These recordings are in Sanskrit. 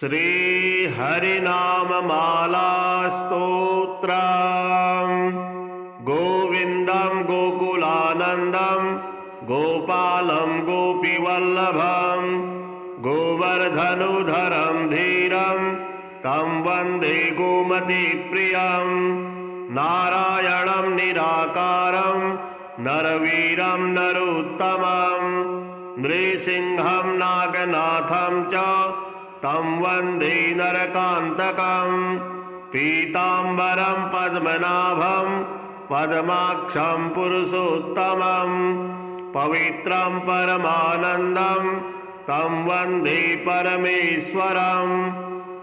श्री हरिनाममाला स्तोत्रम्। गोविन्दं गोकुलानन्दं गोपालं गोपीवल्लभं गोवर्धनुधरं धीरं तं वन्दे गोमतीप्रियं। नारायणं निराकारं नरवीरं नरोत्तमं नृसिंहं नागनाथं च तं वन्दे नरकान्तकं। पीताम्बरं पद्मनाभं पद्माक्षं पुरुषोत्तमं पवित्रं परमानन्दं तं वन्दे परमेश्वरं।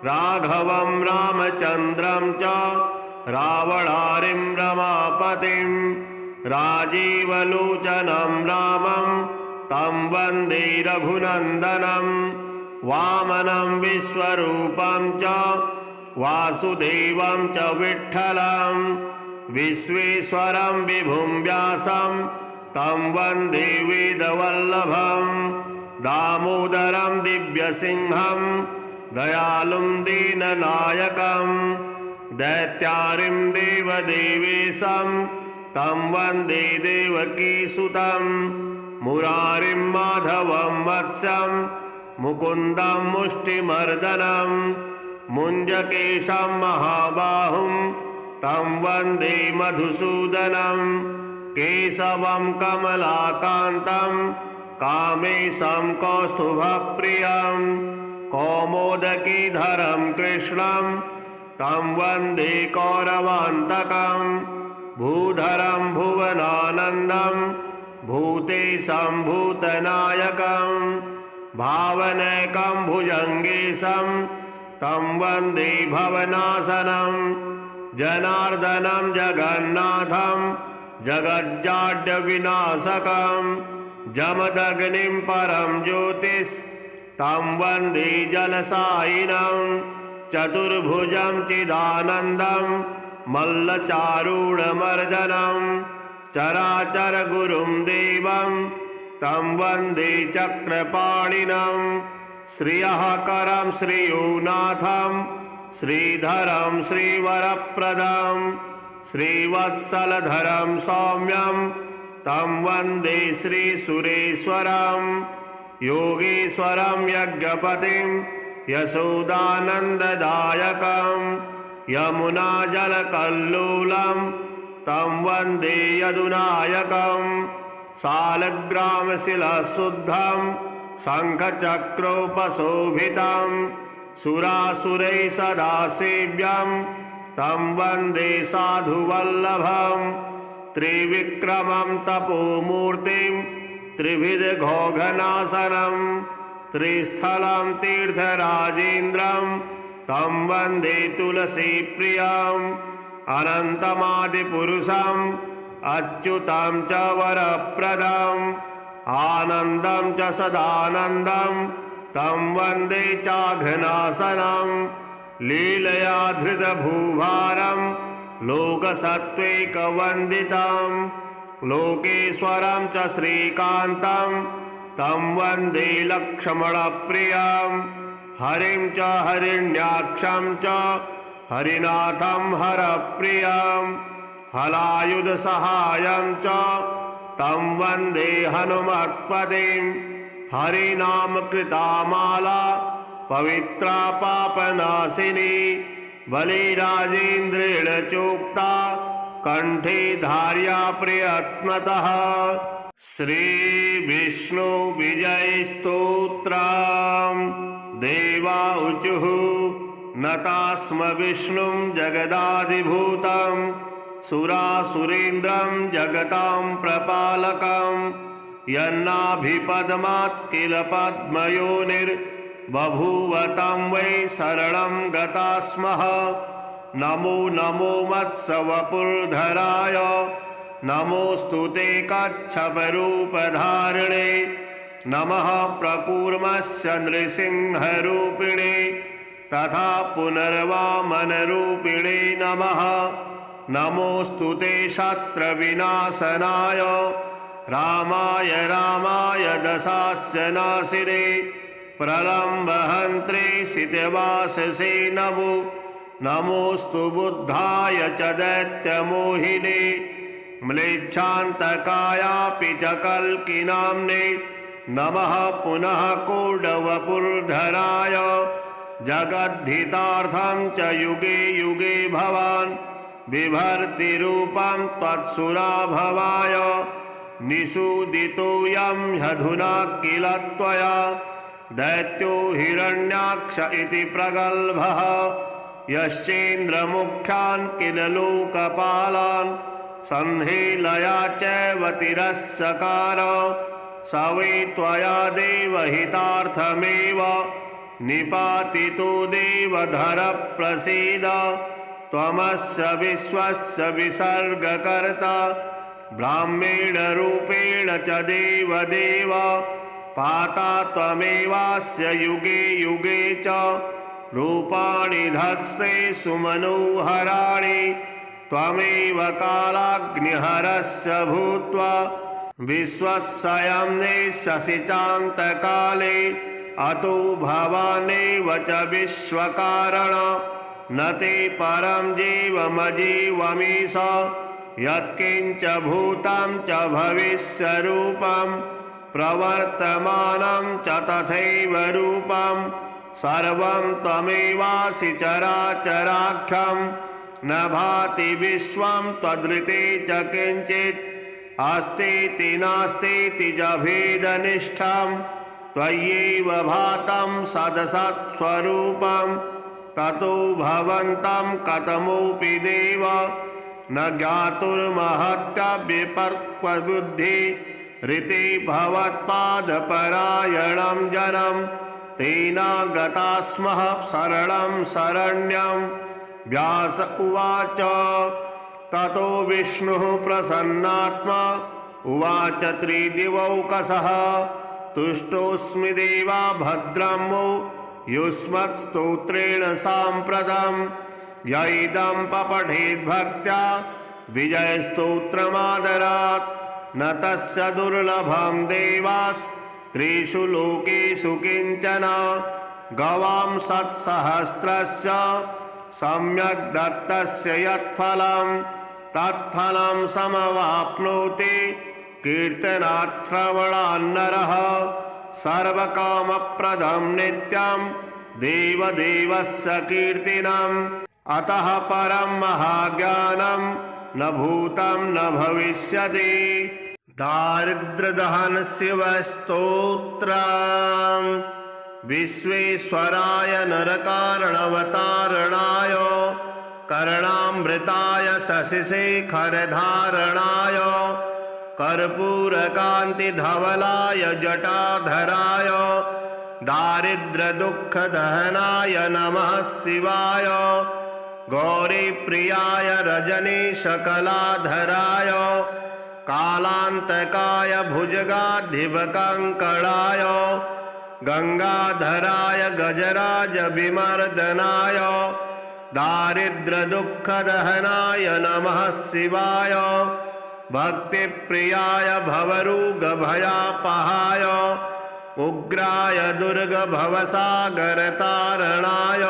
राघवं रामचन्द्रं च रावणारिं रमापतिं राजीवलोचनं रामं तं वन्दे रघुनन्दनं। वामनं विश्वरूपं च वासुदेवं च विठ्ठलं विश्वेश्वरं विभुं व्यासं तं वन्दे वेदवल्लभं। दामोदरं दिव्यसिंहं दयालुं दीननायकं दैत्यारिं देवदेवेशं तं वन्दे देवकीसुतं। मुरारिं माधवं वत्सं मुकुन्दं मुष्टिमर्दनं मुञ्जकेशं महाबाहुं तं वन्दे मधुसूदनं। केशवं कमलाकान्तं कामेशं कौस्तुभप्रियं कौमोदकीधरं कृष्णं तं वन्दे कौरवान्तकं। भूधरं भुवनानन्दं भूतेशं भूतनायकं भावनैकं भुजङ्गेशं तं वन्दे भवनाशनं। जनार्दनं जगन्नाथं जगज्जाड्यविनाशकं जमदग्निं परं ज्योतिस् तं वन्दे जलसायिनं। चतुर्भुजं चिदानन्दं मल्लचारूढमर्दनं चराचरगुरुं देवं तं वन्दे चक्रपाणिनं। श्रियःकरं श्रीयोनाथं श्रीधरं श्रीवरप्रदं श्रीवत्सलधरं सौम्यं तं वन्दे श्रीसुरेश्वरं। योगेश्वरं यज्ञपतिं यशोदानन्ददायकं यमुनाजलकल्लोलं तं वन्दे यदुनायकं। शालग्रामशिलाशुद्धं शङ्खचक्रोपशोभितं सुरासुरैः सदा सेव्यं तं वन्दे साधुवल्लभं। त्रिविक्रमं तपोमूर्तिं त्रिविधघोघनाशनं त्रिस्थलं तीर्थराजेन्द्रं तं वन्दे तुलसीप्रियम्। अनन्तमादिपुरुषम् अच्युतं च वरप्रदम् आनन्दं च सदानन्दं तं वन्दे चाघनाशनं। लीलया धृतभूभारं लोकसत्त्वैकवन्दितं लोकेश्वरं च श्रीकान्तं तं वन्दे लक्ष्मणप्रियं। हरिं च हरिण्याक्षं च हरिनाथं हरप्रियं हलायुधसहायं च तं वन्दे हनुमत्पतिं। हरिनामकृतामाला पवित्रा पापनाशिनी बलिराजेन्द्रेण चोक्ता कण्ठे धार्या प्रयत्नतः। श्रीविष्णुविजयस्तोत्रम्। देवा ऊचुः नतास्म विष्णुं जगदादिभूतं सुरासुरेन्द्रं जगतां प्रपालकं। यन्नाभिपद्मात् किल पद्मयोनिर्बभूव तं वै शरणं गता स्मः। नमो नमो मत्स्यवपुर्धराय नमोऽस्तु ते कच्छपरूपधारिणे। नमः प्रकूर्मस्य नृसिंहरूपिणे तथा पुनर्वामनरूपिणे नमः। नमोऽस्तु ते शत्रविनाशनाय रामाय रामाय दशास्य नाशिने प्रलम्बहन्त्रे सितवाससे नमो नमोऽस्तु बुद्धाय च दैत्यमोहिने म्लेच्छान्तकायापि च कल्किनाम्ने नमः पुनः कूढवपुर्धराय जगद्धितार्थं च युगे युगे भवान् बिभर्तिरूपं त्वत्सुराभवाय निषूदितोऽयं ह्यधुना किल त्वया दैत्यो हिरण्याक्ष इति प्रगल्भः यश्चेन्द्रमुख्यान् किल लोकपालान् संहेलया चैव तिरस्सकार स वै त्वया देवहितार्थमेव निपातितो देवधर प्रसीद त्वमस्य विश्वस्य विसर्गकर्ता ब्राह्मेण रूपेण च देवदेव पाता त्वमेवास्य युगे युगे च रूपाणि धत्से सुमनोहराणि त्वमेव कालाग्निहरस्य भूत्वा विश्वस्यं शशिचान्तकाले अतो भवानेव च विश्वकारण न ते परं जीवमजीवमीश यत्किञ्च भूतं च भविष्यरूपं प्रवर्तमानं च तथैव रूपं सर्वं त्वमेवासि चराचराख्यं न भाति विश्वं त्वदृते च किञ्चित् अस्तीति नास्तीति च भेदनिष्ठं त्वय्येव भातं सदसत्स्वरूपं ततो भवन्तं कथमोऽपि देव न ज्ञातुर्महत्यव्यपर्क्वबुद्धि ऋते भवत्पादपरायणं जनं तेन गता स्मः शरणं शरण्यं व्यास उवाच ततो विष्णुः प्रसन्नात्मा उवाच त्रिदिवौकसः तुष्टोऽस्मि देवा भद्रं वो युष्मत्स्तोत्रेण साम्प्रतं य इदं पठेद्भक्त्या विजयस्तोत्रमादरात् न तस्य दुर्लभं देवास्त्रिषु लोकेषु किञ्चन गवां सत्सहस्रस्य सम्यक् दत्तस्य यत्फलं तत्फलं समवाप्नोति कीर्तनात् श्रवणान्नरः सर्वकामप्रदं नित्यं देवदेवस्य कीर्तिनम् अतः परं महाज्ञानं न भूतं न भविष्यति दारिद्र्यदहन शिवस्तोत्रम् विश्वेश्वराय नरकारणवतारणाय कर्णामृताय शशिशेखरधारणाय कर्पूरकान्तिधवलाय जटाधराय दारिद्र्यदुःखदहनाय नमः शिवाय गौरीप्रियाय रजनीशकलाधराय कालान्तकाय भुजगाधिपकङ्कणाय गंगाधराय गजराजविमर्दनाय दारिद्र्यदुःखदहनाय नमः शिवाय भक्तिप्रियाय भवरोगभयापहाय उग्राय दुर्गभवसागरतारणाय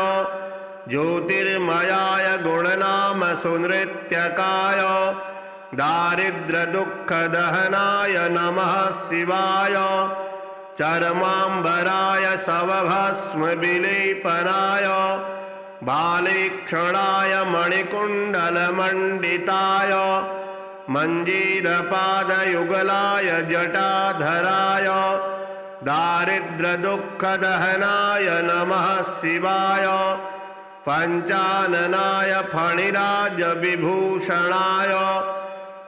ज्योतिर्मयाय गुणनामसुनृत्यकाय दारिद्र्यदुःखदहनाय नमः शिवाय चर्माम्बराय शवभस्मविलेपनाय बालेक्षणाय मणिकुण्डलमण्डिताय मञ्जीरपादयुगलाय जटाधराय दारिद्र्यदुःखदहनाय नमः शिवाय पञ्चाननाय फणिराजविभूषणाय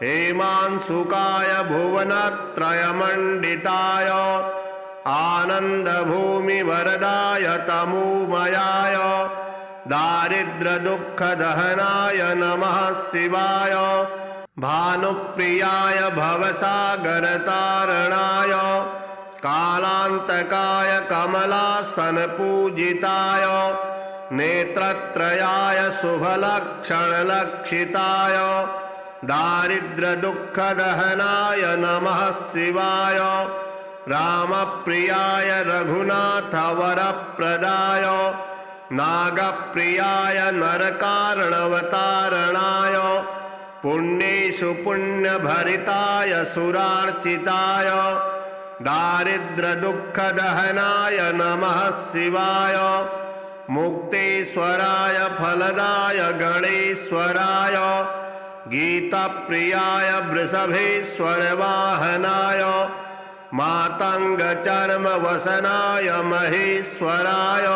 हेमांशुकाय भुवनत्रयमण्डिताय आनन्दभूमिवरदाय तमोमयाय दारिद्र्यदुःखदहनाय नमः शिवाय भानुप्रियाय भवसागरतारणाय कालान्तकाय कमलासनपूजिताय नेत्रत्रयाय शुभलक्षणलक्षिताय दारिद्र्यदुःखदहनाय नमः शिवाय रामप्रियाय रघुनाथवरप्रदाय नागप्रियाय नरकारणवतारणाय पुण्येषु पुण्यभरिताय सुरार्चिताय दारिद्र्यदुःखदहनाय नमः शिवाय मुक्तेश्वराय फलदाय गणेश्वराय गीतप्रियाय वृषभेश्वरवाहनाय मातङ्गचर्मवसनाय महेश्वराय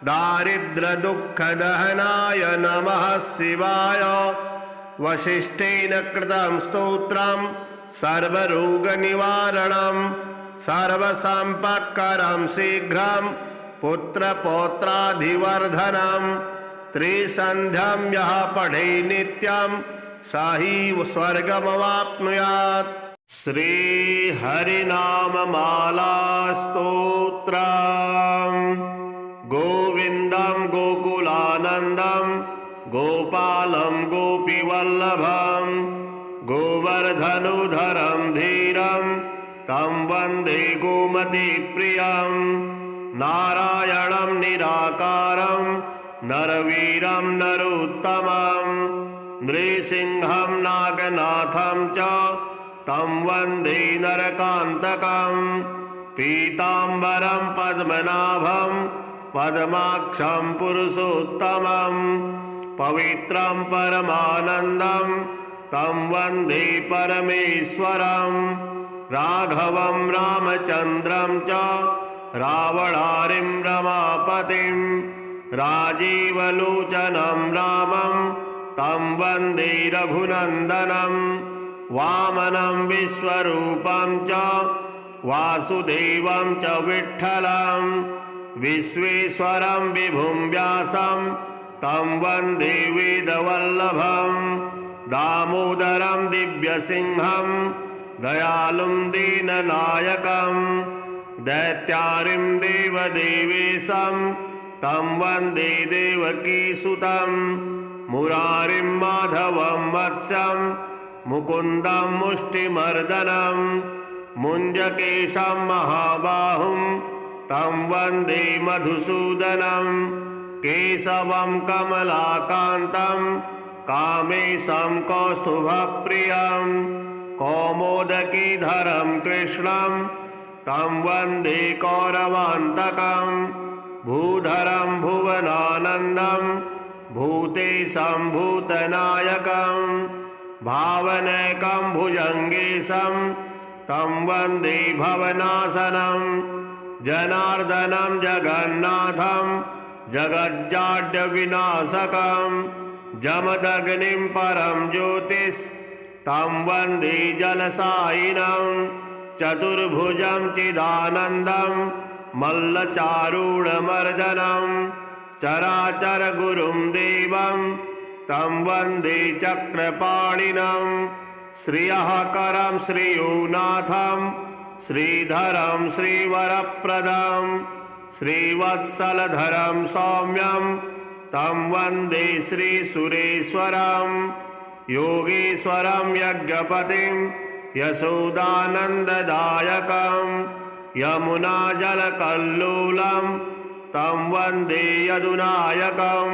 दारिद्र्यदुःखदहनाय नमः शिवाय वसिष्ठेन कृतं स्तोत्रं सर्वरोगनिवारणं सर्वसम्पत्करं शीघ्रं पुत्रपौत्राधिवर्धनं त्रिसन्ध्यं यः पठे नित्यं स हि स्वर्गमवाप्नुयात्। श्रीहरिनाममाला स्तोत्रम्। गोविन्दं गोकुलानन्दं गोपालं गोपीवल्लभं गोवर्धनुधरं धीरं तं वन्दे गोमतीप्रियं नारायणं निराकारं नरवीरं नरोत्तमं नृसिंहं नागनाथं च तं वन्दे नरकान्तकं पीताम्बरं पद्मनाभं पद्माक्षं पुरुषोत्तमं पवित्रं परमानन्दं तं वन्दे परमेश्वरं राघवं रामचन्द्रं च रावणारिं रमापतिं राजीवलोचनं रामं तं वन्दे रघुनन्दनं वामनं विश्वरूपं च वासुदेवं च विठ्ठलं विश्वेश्वरं विभुं व्यासं तं वन्दे वेदवल्लभं दामोदरं दिव्यसिंहं दयालुं दीननायकं दैत्यारिं देवदेवेशं तं वन्दे देवकीसुतं मुरारिं माधवं वत्सं मुकुन्दं मुष्टिमर्दनं मुञ्जकेशं महाबाहुं तं वन्दे मधुसूदनं केशवं कमलाकान्तं कामेशं कौस्तुभप्रियं कौमोदकीधरं कृष्णं तं वन्दे कौरवान्तकं भूधरं भुवनानन्दं भूतेशं भूतनायकं भावनैकं भुजङ्गेशं तं वन्दे भवनाशनं जनार्दनं जगन्नाथं जगज्जाड्यविनाशकं जमदग्निं परं ज्योतिस्तं वन्दे जलसायिनं चतुर्भुजं चिदानन्दं मल्लचारूढमर्दनं चराचरगुरुं देवं तं वन्दे चक्रपाणिनं श्रियः करं श्रीयोनाथं श्रीधरं श्रीवरप्रदं श्रीवत्सलधरं सौम्यं तं वन्दे श्रीसुरेश्वरं योगेश्वरं यज्ञपतिं यशोदानन्ददायकं यमुनाजलकल्लोलं तं वन्दे यदुनायकं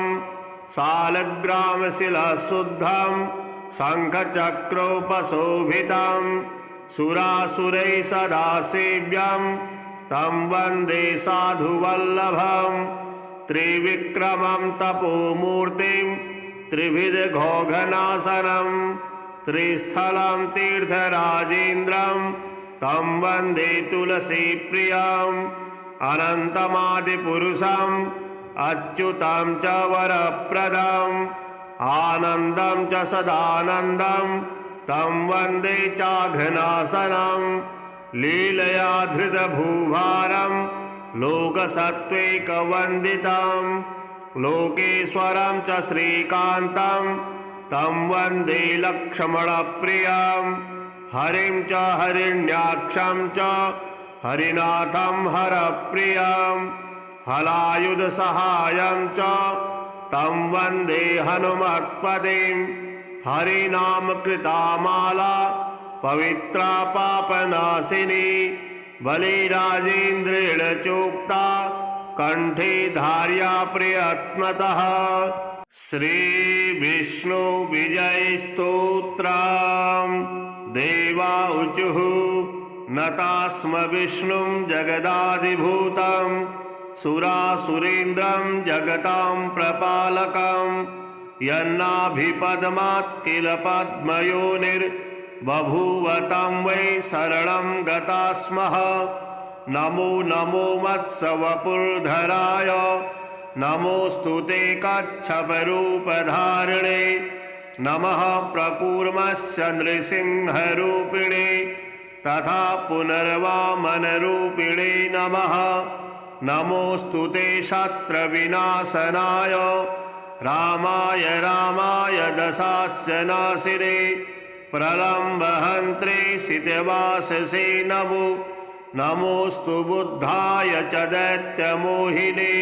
शालग्रामशिलाशुद्धं शङ्खचक्रोपशोभितं सुरासुरैः सदा सेव्यं तं वन्दे साधुवल्लभं त्रिविक्रमं तपोमूर्तिं त्रिविधघोघनाशनं त्रिस्थलं तीर्थराजेन्द्रं तं वन्दे तुलसीप्रियम् अनन्तमादिपुरुषम् अच्युतं च वरप्रदम् आनन्दं च सदानन्दं तं वन्दे चाघनाशनं लीलया धृतभूभारं लोकसत्त्वैकवन्दितं लोकेश्वरं च श्रीकान्तं तं वन्दे लक्ष्मणप्रियं हरिं च हरिण्याक्षं च हरिनाथं हरप्रियं हलायुधसहायं च तं वन्दे हनुमत्पतिं हरिनामकृता माला पवित्रा पापनाशिनी बलिराजेन्द्रेण चोक्ता कंठे धार्या प्रयत्नतः। श्रीविष्णु विजय स्तोत्रम्। देवा ऊचुः नतास्म विष्णुं जगदादिभूतं सुरासुरेन्द्रं जगतां प्रपालकं यन्नाभिपद्मात् किल पद्मयोनिर्बभूव तं वै शरणं गता स्मः। नमो नमो मत्स्यवपुर्धराय नमोऽस्तु ते कच्छपरूपधारिणे नमः प्रकूर्मस्य नृसिंहरूपिणे तथा पुनर्वामनरूपिणे नमः। नमोऽस्तु ते शत्रविनाशनाय रामाय रामाय दशास्य नाशिने प्रलम्बहन्त्रे सितवाससे नमो। नमोऽस्तु बुद्धाय च दैत्यमोहिने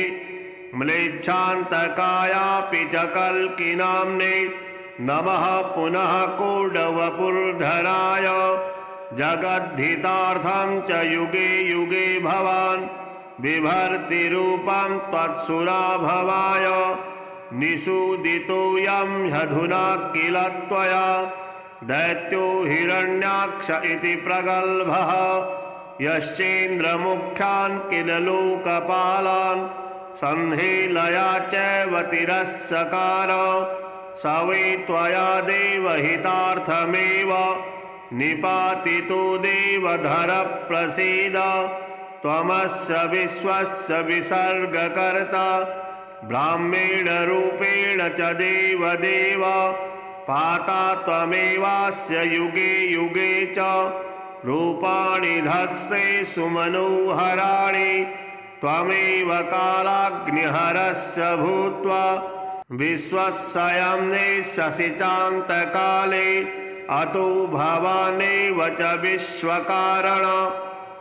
म्लेच्छान्तकायापि च कल्किनाम्ने नमः पुनः कौरवपुर्धराय जगद्धितार्थं च युगे युगे भवान् बिभर्तिरूपं त्वत्सुराभवाय निषूदितोऽयं ह्यधुना किल त्वया दैत्यो हिरण्याक्ष इति प्रगल्भः यश्चेन्द्रमुख्यान् किल लोकपालान् संहेलया चैव तिरस्कार स वै त्वया देवहितार्थमेव निपातितो देवधर प्रसीद। त्वमस्य विश्वस्य विसर्गकर्ता ब्राह्मणरूपेण च देवदेव पाता त्वमेवास्य युगे युगे च रूपाणि धत्से सुमनोहराणि त्वमेव कालाग्निहरस्य भूत्वा विश्वस्यं नेष्यसि चान्तकाले अतो भवानेव च विश्वकारण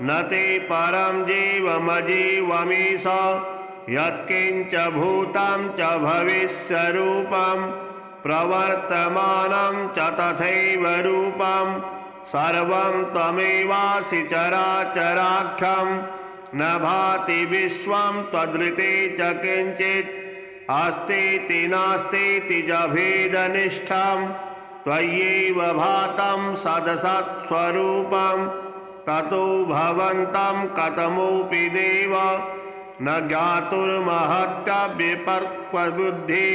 न ते परं जीवमजीवमीश यत्किञ्च भूतं च भविष्यरूपं प्रवर्तमानं च तथैव रूपं सर्वं त्वमेवासि चराचराख्यं न भाति विश्वं त्वदृते च किञ्चित् अस्तीति नास्तीति च भेदनिष्ठं त्वय्येव भातं सदसत्स्वरूपं ततो भवन्तं कथमोऽपि देव न ज्ञातुर्महत्यव्यपर्क्वबुद्धि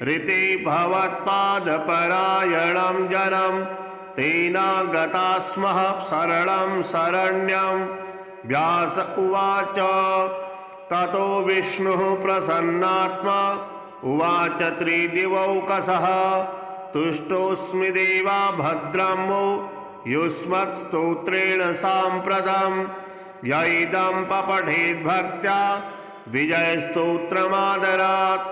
ऋते भवत्पादपरायणं जनं तेन गता स्मः शरणं शरण्यं। व्यास उवाच ततो विष्णुः प्रसन्नात्मा उवाच त्रिदिवौकसः तुष्टोऽस्मि देवा भद्रं वो युष्मत्स्तोत्रेण साम्प्रतं य इदं पठेद्भक्त्या विजयस्तोत्रमादरात्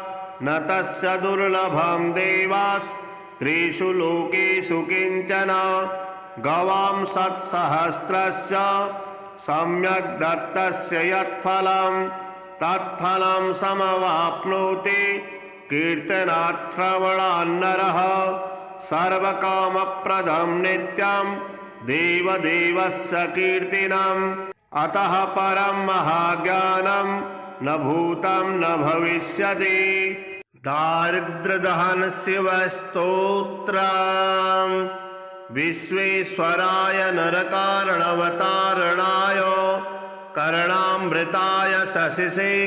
न तस्य दुर्लभं देवास्त्रिषु लोकेषु किञ्चन। गवां सत्सहस्रस्य सम्यक् दत्तस्य यत्फलं तत्फलं समवाप्नोति कीर्तनात् श्रवणान्नरः सर्वकामप्रदं नित्यं देवदेवस्य कीर्तनम् अतः परं महाज्ञानं न भूतं न भविष्यति। दारिद्र्यदहन शिवस्तोत्रम्। विश्वेश्वराय नरकारणवतारणाय कर्णामृताय शशिशेखरधारणाय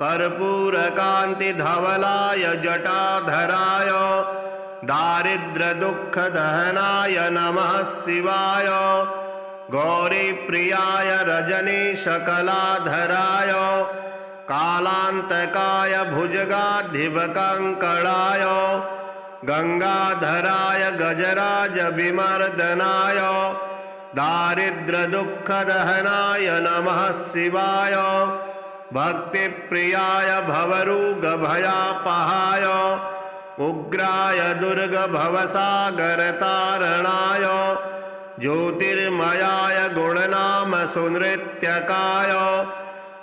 कर्पूरकान्तिधवलाय जटाधराय दारिद्र्यदुःखदहनाय नमः शिवाय गौरीप्रियाय रजनीशकलाधराय कालान्तकाय भुजगाधिपकङ्कणाय गंगाधराय गजराजविमर्दनाय दारिद्र्यदुःखदहनाय नमः शिवाय भक्तिप्रियाय भवरोगभयापहाय उग्राय दुर्गभवसागरतारणाय ज्योतिर्मयाय गुणनामसुनृत्यकाय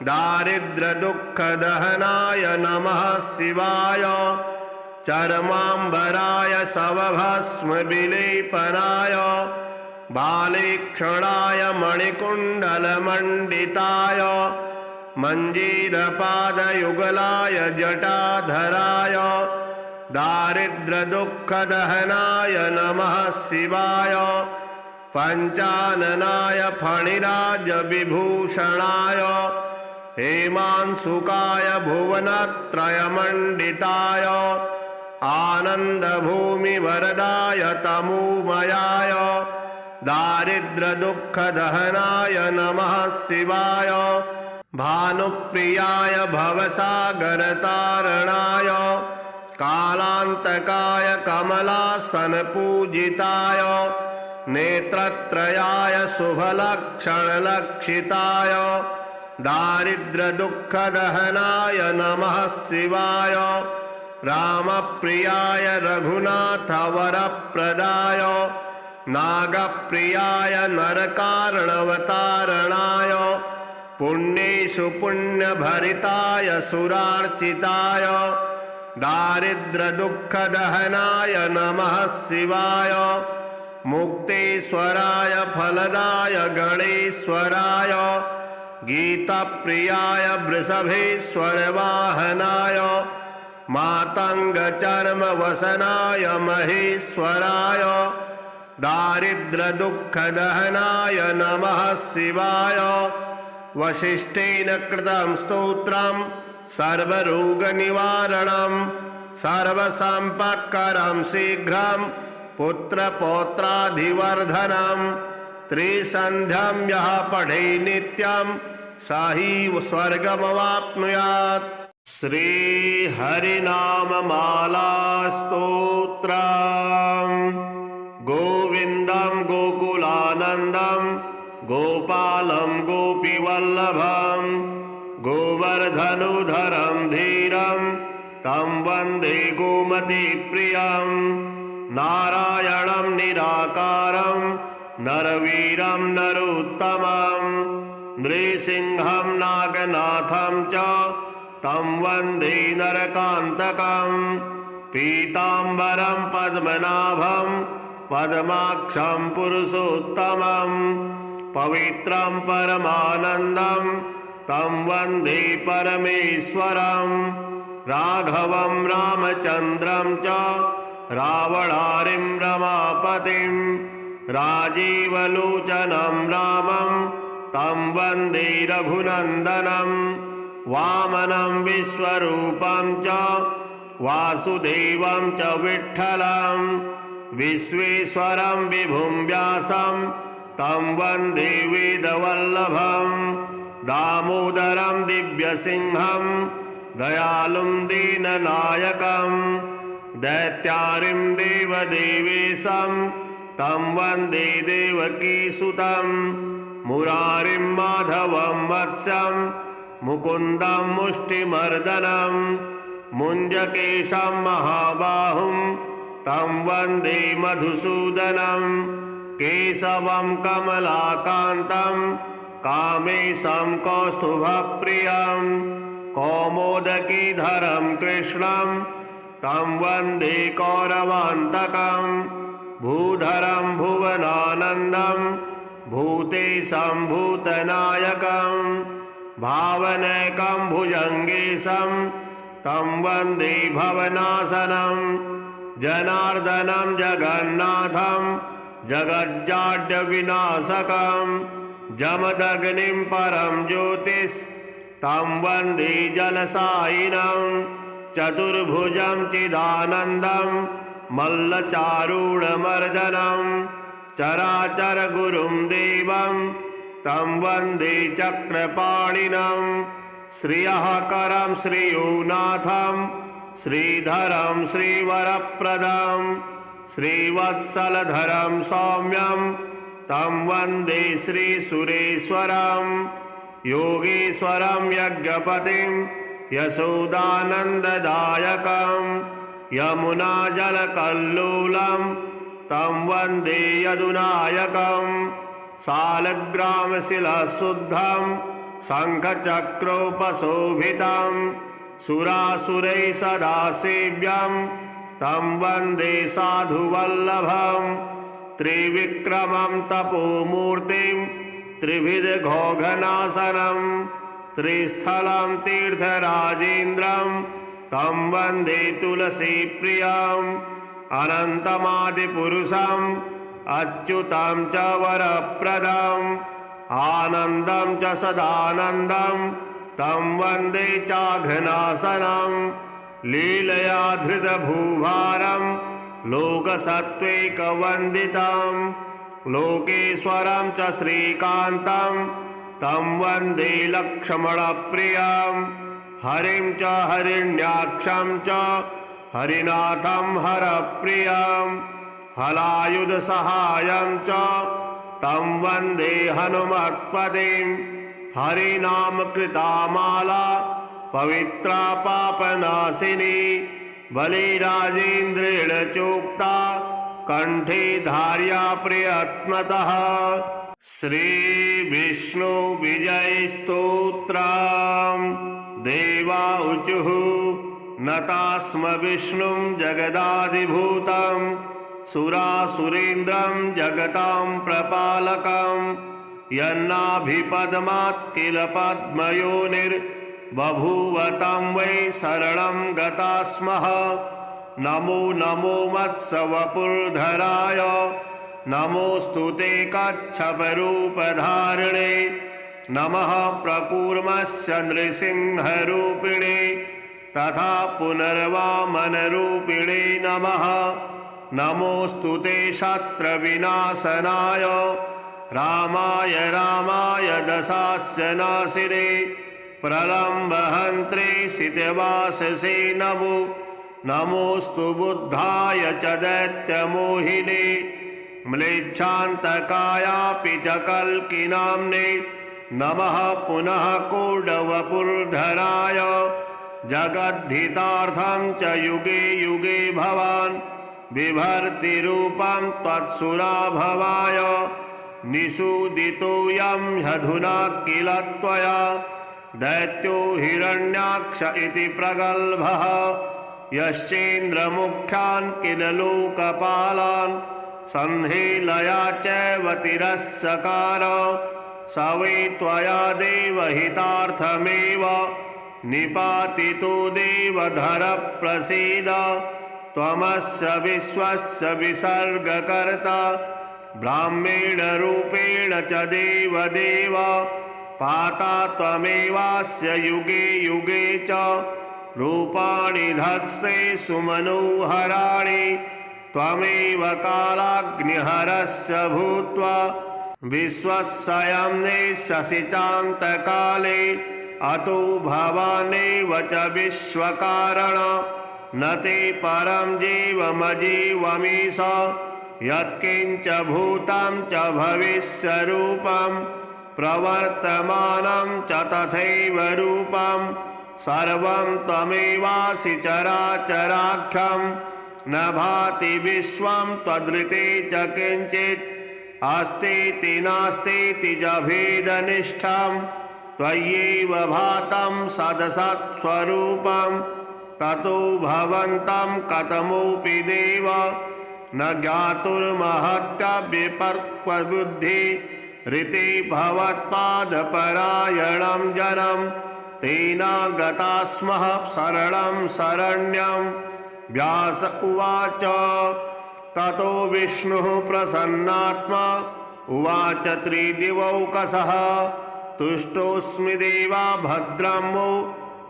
दारिद्र्यदुःखदहनाय नमः शिवाय चर्माम्बराय शवभस्मविलेपनाय बालेक्षणाय मणिकुण्डलमण्डिताय मञ्जीरपादयुगलाय जटाधराय दारिद्र्यदुःखदहनाय नमः शिवाय पञ्चाननाय फणिराजविभूषणाय हेमांशुकाय भुवनत्रयमण्डिताय आनन्दभूमिवरदाय तमोमयाय दारिद्र्यदुःखदहनाय नमः शिवाय भानुप्रियाय भवसागरतारणाय कालान्तकाय कमलासनपूजिताय नेत्रत्रयाय शुभलक्षणलक्षिताय दारिद्र्यदुःखदहनाय नमः शिवाय रामप्रियाय रघुनाथवरप्रदाय नागप्रियाय नरकारणवतारणाय पुण्येषु पुण्यभरिताय सुरार्चिताय दारिद्र्यदुःखदहनाय नमः शिवाय मुक्तेश्वराय फलदाय गणेश्वराय गीतप्रियाय वृषभेश्वरवाहनाय मातङ्गचर्मवसनाय महेश्वराय दारिद्र्यदुःखदहनाय नमः शिवाय वसिष्ठेन कृतं स्तोत्रं सर्वरोगनिवारणं सर्वसम्पत्करं शीघ्रं पुत्रपौत्राधिवर्धनं त्रिसन्ध्यं यः पठे नित्यं स हि स्वर्गमवाप्नुयात्। श्रीहरिनाममालास्तोत्रम् गोविन्दं गोकुलानन्दं गोपालं गोपीवल्लभं गोवर्धनुधरं धीरं तं वन्दे गोमतीप्रियं नारायणं निराकारं नरवीरं नरोत्तमं नृसिंहं नागनाथं च तं वन्दे नरकान्तकं पीताम्बरं पद्मनाभं पद्माक्षं पुरुषोत्तमं पवित्रं परमानन्दं तं वन्दे परमेश्वरं राघवं रामचन्द्रं च रावणारिं रमापतिं राजीवलोचनं रामं तं वन्दे रघुनन्दनं वामनं विश्वरूपं च वासुदेवं च विठ्ठलं विश्वेश्वरं विभुं व्यासं तं वन्दे वेदवल्लभं दामोदरं दिव्यसिंहं दयालुं दीननायकं दैत्यारिं देवदेवेशं तं वन्दे देवकीसुतं मुरारिं माधवं वत्सं मुकुन्दं मुष्टिमर्दनं मुञ्जकेशं महाबाहुं तं वन्दे मधुसूदनं केशवं कमलाकान्तं कामेशं कौस्तुभप्रियं कौमोदकीधरं कृष्णं तं वन्दे कौरवान्तकं भूधरं भुवनानन्दं भूतेशं भूतनायकं भावनैकं भुजङ्गेशं तं वन्दे भवनाशनं जनार्दनं जगन्नाथं जगज्जाड्यविनाशकं जमदग्निं परं ज्योतिस् तं वन्दे जलसायिनं चतुर्भुजं चिदानन्दं मल्लचारूढमर्दनं चराचरगुरुं देवं तं वन्दे चक्रपाणिनं श्रियः करं श्रीयोनाथं श्रीधरं श्रीवरप्रदं श्रीवत्सलधरं सौम्यं तं वन्दे श्रीसुरेश्वरं योगेश्वरं यज्ञपतिं यशोदानन्ददायकं यमुनाजलकल्लोलं तं वन्दे यदुनायकं शालग्रामशिलाशुद्धं शङ्खचक्रोपशोभितं सुरासुरैः सदा सेव्यं तं वन्दे साधुवल्लभं त्रिविक्रमं तपोमूर्तिं त्रिविधघोघनाशनं त्रिस्थलं तीर्थराजेन्द्रं तं वन्दे तुलसीप्रियम् अनन्तमादिपुरुषम् अच्युतं च वरप्रदम् आनन्दं च सदानन्दं तं वन्दे चाघनाशनं लीलया धृतभूभारं लोकसत्त्वैकवन्दितं लोकेश्वरं च श्रीकान्तं तं वन्दे लक्ष्मणप्रियं हरिं च हरिण्याक्षं च हरिनाथं हरप्रियं हलायुधसहायं च तं वन्दे हनुमत्पतिं हरिनामकृतामाला पवित्रा पापनाशिनी बलिराजेन्द्रेण चोक्ता कंठे धार्या प्रयत्नतः। श्रीविष्णु विजय स्तोत्रम्। देवा ऊचुः नतास्म विष्णुं जगदादिभूतं सुरासुरेन्द्रं जगतां प्रपालकं यन्नाभिपद्मात् किल पद्मयोनिर्बभूव तं वै शरणं गता स्मः। नमो नमो मत्स्यवपुर्धराय नमोऽस्तु ते कच्छपरूपधारिणे नमः प्रकूर्मस्य नृसिंहरूपिणे तथा पुनर्वामनरूपिणे नमः। नमोऽस्तु ते शत्रविनाशनाय रामाय रामाय दशास्य नाशिने प्रलम्बहन्त्रे सितवाससे नमो। नमोऽस्तु बुद्धाय च दैत्यमोहिने म्लेच्छान्तकायापि च कल्किनाम्ने नमः पुनः कूटवपुर्धराय जगद्धितार्थं च युगे युगे भवान् बिभर्ति रूपं त्वत्सुराभवाय निषूदितोऽयं ह्यधुना किल त्वया दैत्यो हिरण्याक्ष इति प्रगल्भः यश्चेन्द्रमुख्यान् किल लोकपालान् संहेलया चैव तिरस्कार स वै त्वया देवहितार्थमेव निपातितो देवधर प्रसीद। त्वमस्य विश्वस्य विसर्गकर्ता ब्राह्मेण रूपेण च देवदेव पाता त्वमेवास्य युगे युगे च रूपाणि धत्से सुमनोहराणि त्वमेव कालाग्निहरस्य भूत्वा विश्वस्यं नेष्यसि चान्तकाले अतो भवानेव च विश्वकारण न ते परं जीवमजीवमीश यत्किञ्च भूतं च भविष्यरूपं प्रवर्तमानं च तथैव रूपं सर्वं त्वमेवासि चराचराख्यं न भाति विश्वं त्वदृते च किञ्चित् अस्तीति नास्तीति च भेदनिष्ठं त्वय्येव भातं सदसत्स्वरूपं ततो भवन्तं कथमोऽपि देव न ज्ञातुर्महत्यव्यपर्क्वबुद्धि ऋते भवत्पादपरायणं जनं तेन गता स्मः शरणं शरण्यं। व्यास उवाच ततो विष्णुः प्रसन्नात्मा उवाच त्रिदिवौकसः तुष्टोऽस्मि देवा भद्रं वो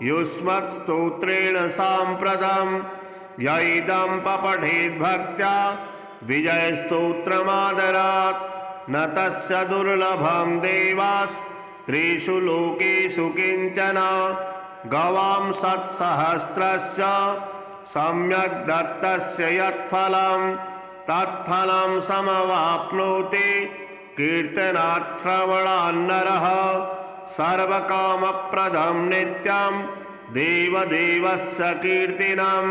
युष्मत्स्तोत्रेण साम्प्रतं य इदं पठेद्भक्त्या विजयस्तोत्रमादरात् न तस्य दुर्लभं देवास्त्रिषु लोकेषु किञ्चन। गवां सत्सहस्रस्य सम्यक् दत्तस्य यत्फलं तत्फलं समवाप्नोति कीर्तनात् श्रवणान्नरः सर्वकामप्रदं नित्यं देवदेवस्य कीर्तिनम्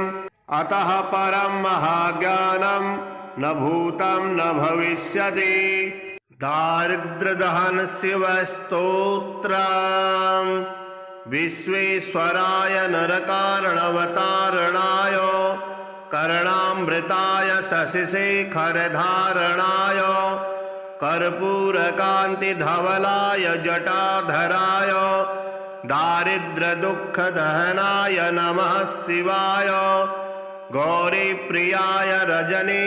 अतः परं महाज्ञानं न भूतं न भविष्यति। दारिद्र्यदहन शिवस्तोत्रम्। विश्वेश्वराय नरकारणवतारणाय कर्णामृताय शशिशेखरधारणाय कर्पूरकान्तिधवलाय जटाधराय दारिद्र्यदुःखदहनाय नमः शिवाय गौरीप्रियाय रजनीशकलाधराय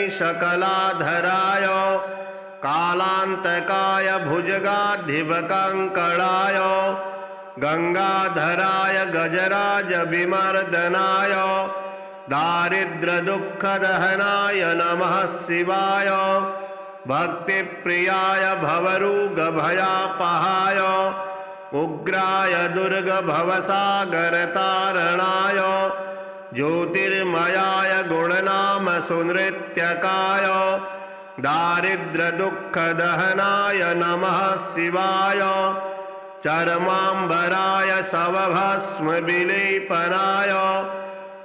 कालान्तकाय भुजगाधिपकङ्कणाय गंगाधराय गजराजविमर्दनाय दारिद्र्यदुःखदहनाय नमः शिवाय भक्तिप्रियाय भवरोगभयापहाय उग्राय दुर्गभवसागरतारणाय ज्योतिर्मयाय गुणनामसुनृत्यकाय दारिद्र्यदुःखदहनाय नमः शिवाय चर्माम्बराय शवभस्मविलेपनाय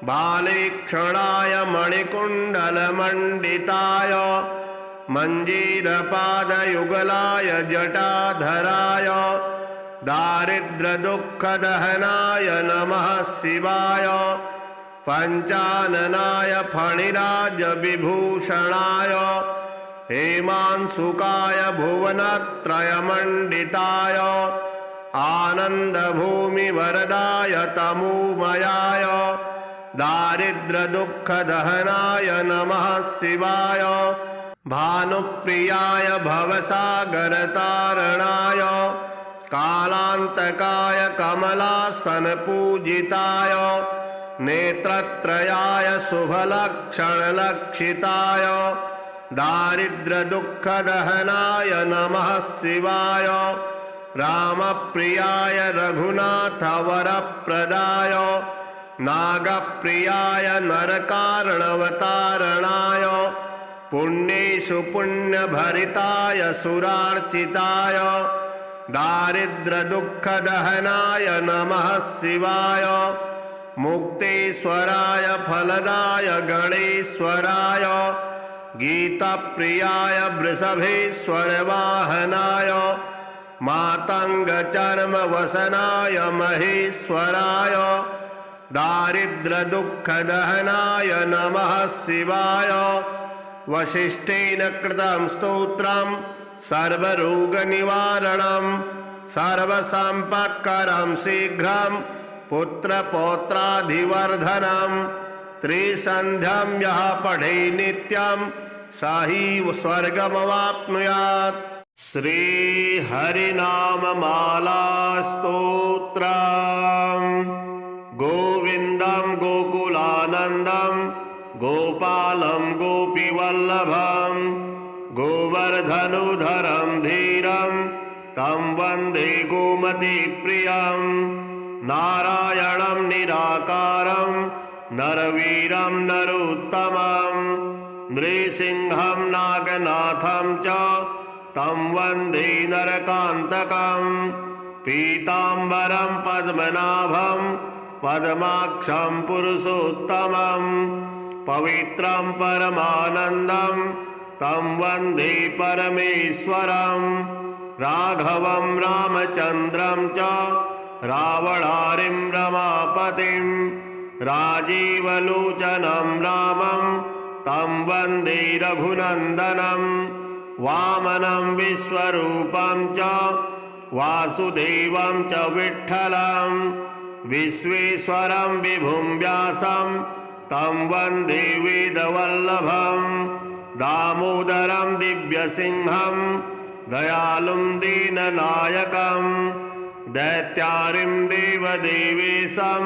बालेक्षणाय मणिकुण्डलमण्डिताय मञ्जीरपादयुगलाय जटाधराय दारिद्र्यदुःखदहनाय नमः शिवाय पञ्चाननाय फणिराजविभूषणाय हेमांशुकाय भुवनत्रयमण्डिताय आनन्दभूमिवरदाय तमोमयाय दारिद्र्यदुःखदहनाय नमः शिवाय भानुप्रियाय भवसागरतारणाय कालान्तकाय कमलासनपूजिताय नेत्रत्रयाय शुभलक्षणलक्षिताय दारिद्र्यदुःखदहनाय नमः शिवाय रामप्रियाय रघुनाथवरप्रदाय नागप्रियाय नरकार्णवतारणाय पुण्येषु पुण्यभरिताय सुरार्चिताय दारिद्र्यदुःखदहनाय नमः शिवाय मुक्तेश्वराय फलदाय गणेश्वराय गीतप्रियाय वृषभेश्वरवाहनाय मातङ्गचर्मवसनाय महेश्वराय दारिद्र्यदुःखदहनाय नमः शिवाय वसिष्ठेन कृतं स्तोत्रं सर्वरोगनिवारणं सर्वसम्पत्करं शीघ्रं पुत्रपौत्राधिवर्धनं त्रिसन्ध्यं यः पठे नित्यं स हि स्वर्गमवाप्नुयात्। श्रीहरिनाममाला स्तोत्रम्। गोविन्दं गोकुलानन्दं गोपालं गोपीवल्लभं गोवर्धनुधरं धीरं तं वन्दे गोमतीप्रियं नारायणं निराकारं नरवीरं नरोत्तमं नृसिंहं नागनाथं च तं वन्दे नरकान्तकं पीताम्बरं पद्मनाभं पद्माक्षं पुरुषोत्तमं पवित्रं परमानन्दं तं वन्दे परमेश्वरं राघवं रामचन्द्रं च रावणारिं रमापतिं राजीवलोचनं रामं तं वन्दे रघुनन्दनं वामनं विश्वरूपं च वासुदेवं च विठ्ठलं विश्वेश्वरं विभुं व्यासं तं वन्दे वेदवल्लभं दामोदरं दिव्यसिंहं दयालुं दीननायकं दैत्यारिं देवदेवेशं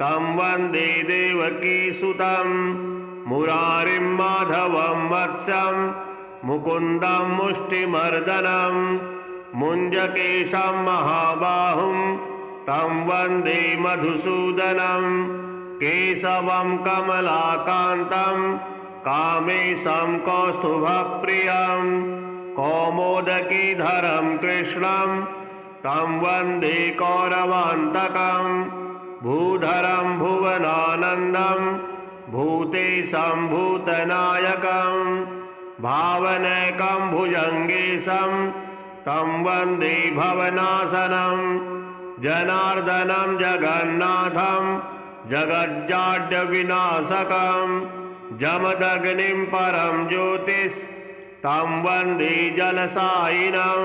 तं वन्दे देवकीसुतं मुरारिं माधवं वत्सं मुकुन्दं मुष्टिमर्दनं मुञ्जकेशं महाबाहुं तं वन्दे मधुसूदनं केशवं कमलाकान्तं कामेशं कौस्तुभप्रियं कौमोदकीधरं कृष्णं तं वन्दे कौरवान्तकं भूधरं भुवनानन्दं भूतेशं भूतनायकं भावनैकं भुजङ्गेशं तं वन्दे भवनाशनं जनार्दनं जगन्नाथं जगज्जाड्यविनाशकं जमदग्निं परं ज्योतिस्तं वन्दे जलसायिनं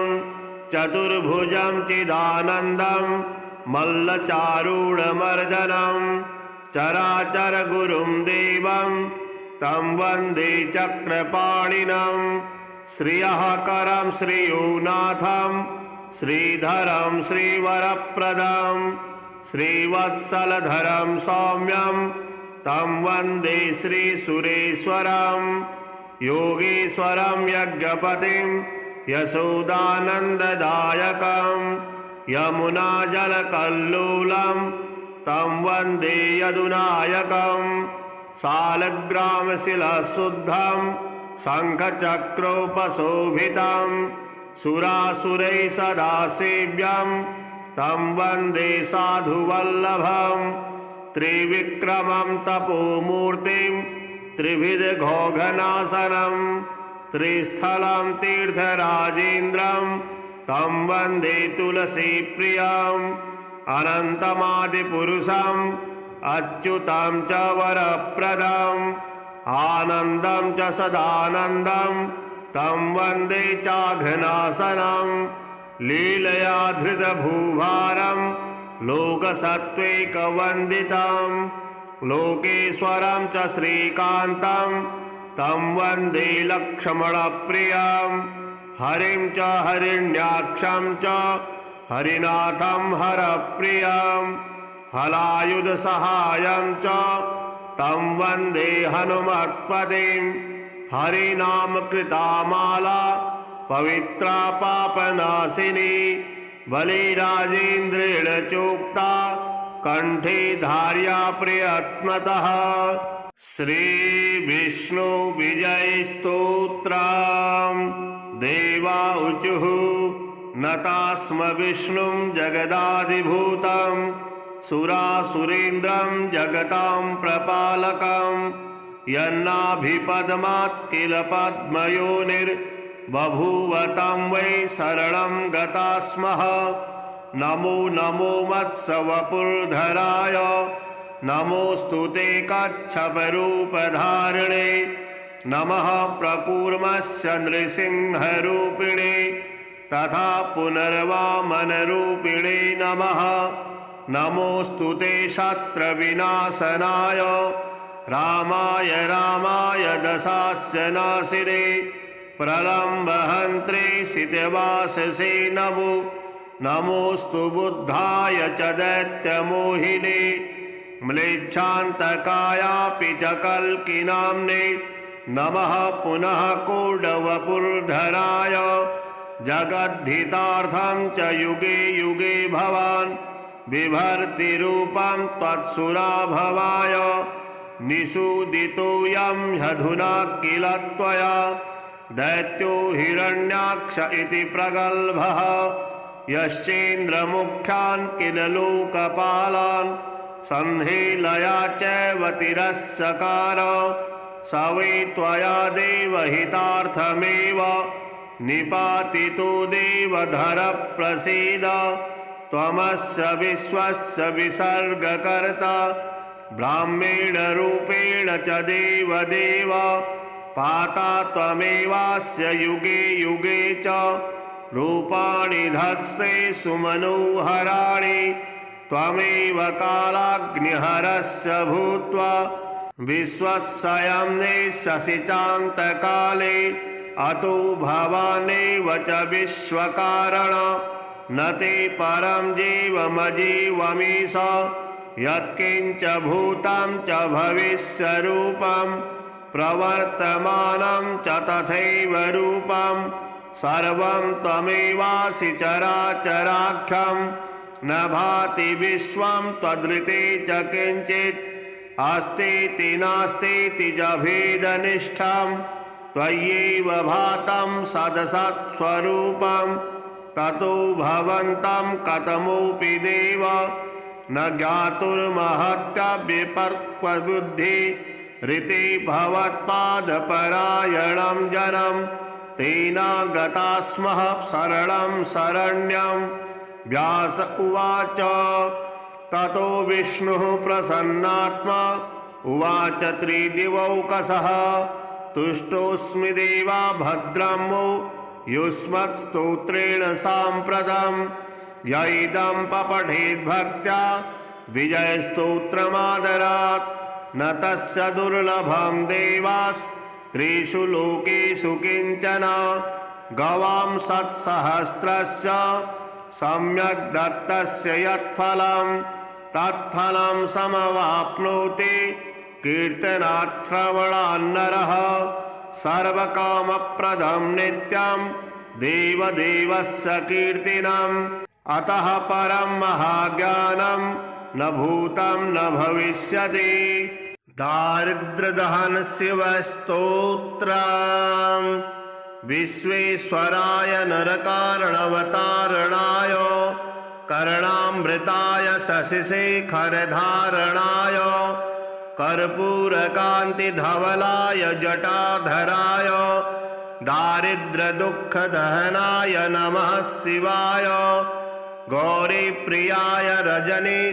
चतुर्भुजं चिदानन्दं मल्लचारूढमर्दनं चराचरगुरुं देवं तं वन्दे चक्रपाणिनं श्रियः करं श्रीयोनाथं श्रीधरं श्रीवरप्रदं श्रीवत्सलधरं सौम्यं तं वन्दे श्रीसुरेश्वरं योगेश्वरं यज्ञपतिं यशोदानन्ददायकं यमुनाजलकल्लोलं तं वन्दे यदुनायकं शालग्रामशिलाशुद्धं शङ्खचक्रोपशोभितं सुरासुरैः सदा सेव्यं तं वन्दे साधुवल्लभं त्रिविक्रमं तपोमूर्तिं त्रिविधघोघनाशनं त्रिस्थलं तीर्थराजेन्द्रं तं वन्दे तुलसीप्रियम् अनन्तमादिपुरुषम् अच्युतं च वरप्रदम् आनन्दं च सदानन्दं तं वन्दे चाघनाशनं लीलया धृतभूभारं लोकसत्त्वैकवन्दितं लोकेश्वरं च श्रीकान्तं तं वन्दे लक्ष्मणप्रियं हरिं च हरिण्याक्षं च हरिनाथं हरप्रियं हलायुधसहायं च तं वन्दे हनुमत्पतिं हरिनामकृता माला पवित्रा पापनाशिनी बलिराजेन्द्रेण चोक्ता कंठे धार्या प्रयत्नतः। श्रीविष्णु विजय स्तोत्रम्। देवा ऊचुः नतास्म विष्णुं जगदादिभूतं सुरासुरेन्द्रं जगतां प्रपालकं यन्नाभिपद्मात् किल पद्मयोनिर्बभूव तं वै शरणं गता स्मः। नमो नमो मत्स्यवपुर्धराय नमोऽस्तु ते कच्छपरूपधारिणे नमः प्रकूर्मस्य नृसिंहरूपिणे तथा पुनर्वामनरूपिणे नमः। नमोऽस्तु ते शत्रविनाशनाय रामाय रामाय दशास्य नाशिने प्रलम्बहन्त्रे सितवाससे नमो। नमोऽस्तु बुद्धाय च दैत्यमोहिने म्लेच्छान्तकायापि च कल्किनाम्ने नमः पुनः कौरवपुर्धराय जगद्धितार्थं च युगे युगे भवान् बिभर्तिरूपं त्वत्सुराभवाय निषूदितोऽयं ह्यधुना किल त्वया दैत्यो हिरण्याक्ष इति प्रगल्भः यश्चेन्द्रमुख्यान् किल लोकपालान् संहेलया चैव तिरस्कार स वै त्वया देवहितार्थमेव निपातितो देवधर प्रसीद। त्वमस्य विश्वस्य विसर्गकर्ता ब्राह्मणरूपेण च देवदेव पाता त्वमेवास्य युगे युगे च रूपाणि धत्से सुमनोहराणि त्वमेव कालाग्निहरस्य भूत्वा विश्वस्यं नेष्यसि चान्तकाले अतो भवानेव च विश्वकारण न ते परं जीवमजीवमीश यत्किञ्च भूतं च भविष्यरूपं प्रवर्तमानं च तथैव रूपं सर्वं त्वमेवासि चराचराख्यं न भाति विश्वं त्वदृते च किञ्चित् अस्तीति नास्तीति च भेदनिष्ठं त्वय्येव भातं सदसत्स्वरूपं ततो भवन्तं कथमोऽपि देव न ज्ञातुर्महत्यव्यपर्क्वबुद्धि ऋते भवत्पादपरायणं जनं तेन गता स्मः शरणं शरण्यं। व्यास उवाच ततो विष्णुः प्रसन्नात्मा उवाच त्रिदिवौकसः तुष्टोऽस्मि देवा भद्रं वो युष्मत्स्तोत्रेण साम्प्रतं य इदं पठेद्भक्त्या विजयस्तोत्रमादरात् न तस्य दुर्लभं देवास्त्रिषु लोकेषु किञ्चन गवां सत्सहस्रस्य सम्यक् दत्तस्य यत्फलं तत्फलं समवाप्नोति कीर्तनात् श्रवणान्नरः सर्वकामप्रदं नित्यं देवदेवस्य कीर्तनम् अतः परं महाज्ञानं न भूतं न भविष्यति। दारिद्र्यदहन शिवस्तोत्रम् विश्वेश्वराय नरकारणवतारणाय कर्णामृताय शशिशेखरधारणाय कर्पूरकान्तिधवलाय जटाधराय दारिद्र्यदुःखदहनाय नमः शिवाय गौरीप्रियाय रजनीशकलाधराय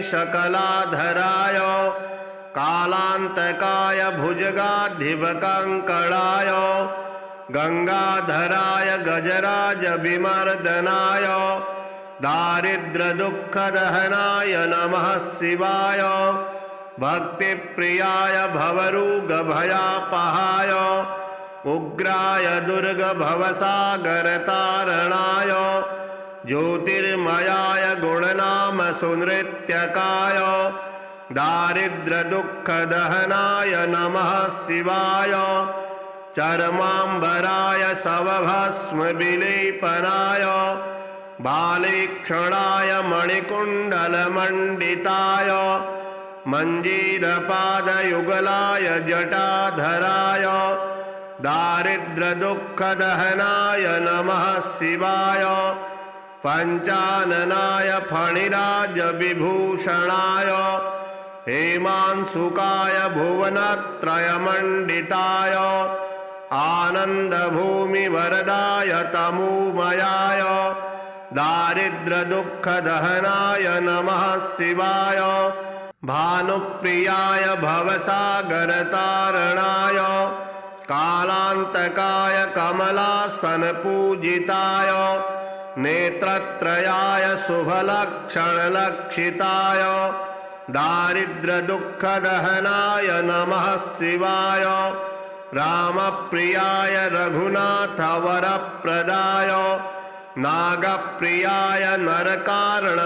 कालान्तकाय भुजगाधिपकङ्कणाय गंगाधराय गजराजविमर्दनाय दारिद्र्यदुःखदहनाय नमः शिवाय भक्तिप्रियाय भवरोगभयापहाय उग्राय दुर्गभवसागरतारणाय ज्योतिर्मयाय गुणनामसुनृत्यकाय दारिद्र्यदुःखदहनाय नमः शिवाय चर्माम्बराय शवभस्मविलेपनाय बालेक्षणाय मणिकुण्डलमण्डिताय मञ्जीरपादयुगलाय जटाधराय दारिद्र्यदुःखदहनाय नमः शिवाय पञ्चाननाय फणिराजविभूषणाय हेमांशुकाय भुवनत्रयमण्डिताय आनन्दभूमिवरदाय तमोमयाय दारिद्र्यदुःखदहनाय नमः शिवाय भानुप्रियाय भवसागरतारणाय कालान्तकाय कमलासनपूजिताय नेत्रत्रयाय शुभलक्षणलक्षिताय दारिद्र्यदुःखदहनाय नमः शिवाय रामप्रियाय रघुनाथवरप्रदाय नागप्रियाय नरकारणवतारणाय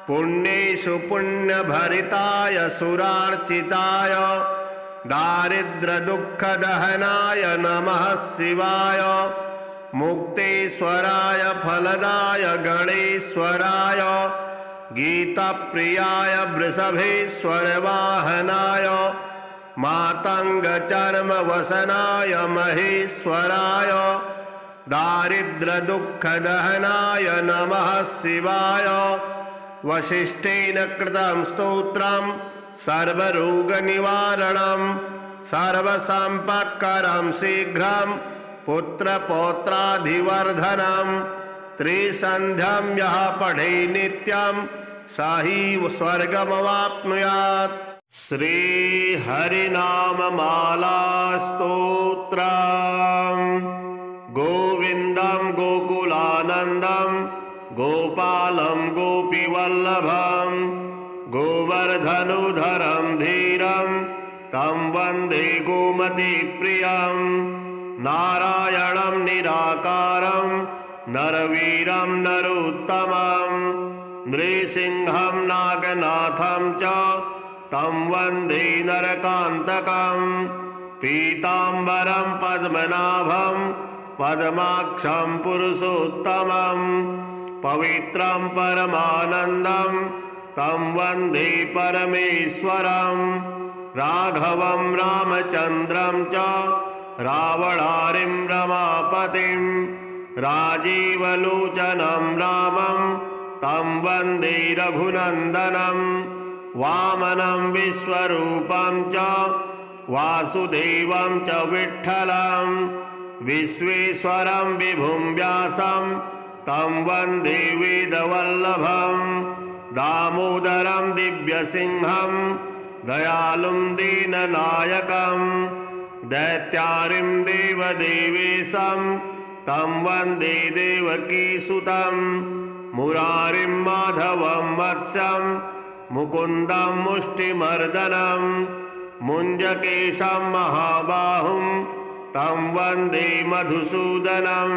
पुण्येषु पुण्यभरिताय सुरार्चिताय दारिद्र्यदुःखदहनाय नमः शिवाय मुक्तेश्वराय फलदाय गणेश्वराय गीतप्रियाय वृषभेश्वरवाहनाय मातङ्गचर्मवसनाय महेश्वराय दारिद्र्यदुःखदहनाय नमः शिवाय वसिष्ठेन कृतं स्तोत्रं सर्वरोगनिवारणं सर्वसम्पत्करं शीघ्रं पुत्रपौत्राधिवर्धनं त्रिसन्ध्यं यः पठे नित्यं स हि स्वर्गमवाप्नुयात्। श्रीहरिनाममालास्तोत्रम् गोविन्दं गोकुलानन्दं गोपालं गोपीवल्लभं गोवर्धनुधरं धीरं तं वन्दे गोमतीप्रियं नारायणं निराकारं नरवीरं नरोत्तमं नृसिंहं नागनाथं च तं वन्दे नरकान्तकं पीताम्बरं पद्मनाभं पद्माक्षं पुरुषोत्तमं पवित्रं परमानन्दं तं वन्दे परमेश्वरं राघवं रामचन्द्रं च रावणारिं रमापतिं राजीवलोचनं रामं तं वन्दे रघुनन्दनं वामनं विश्वरूपं च वासुदेवं च विठ्ठलं विश्वेश्वरं विभुं व्यासं तं वन्दे वेदवल्लभं दामोदरं दिव्यसिंहं दयालुं दीननायकं दैत्यारिं देवदेवेशं तं वन्दे देवकीसुतं मुरारिं माधवं वत्सं मुकुन्दं मुष्टिमर्दनं मुञ्जकेशं महाबाहुं तं वन्दे मधुसूदनं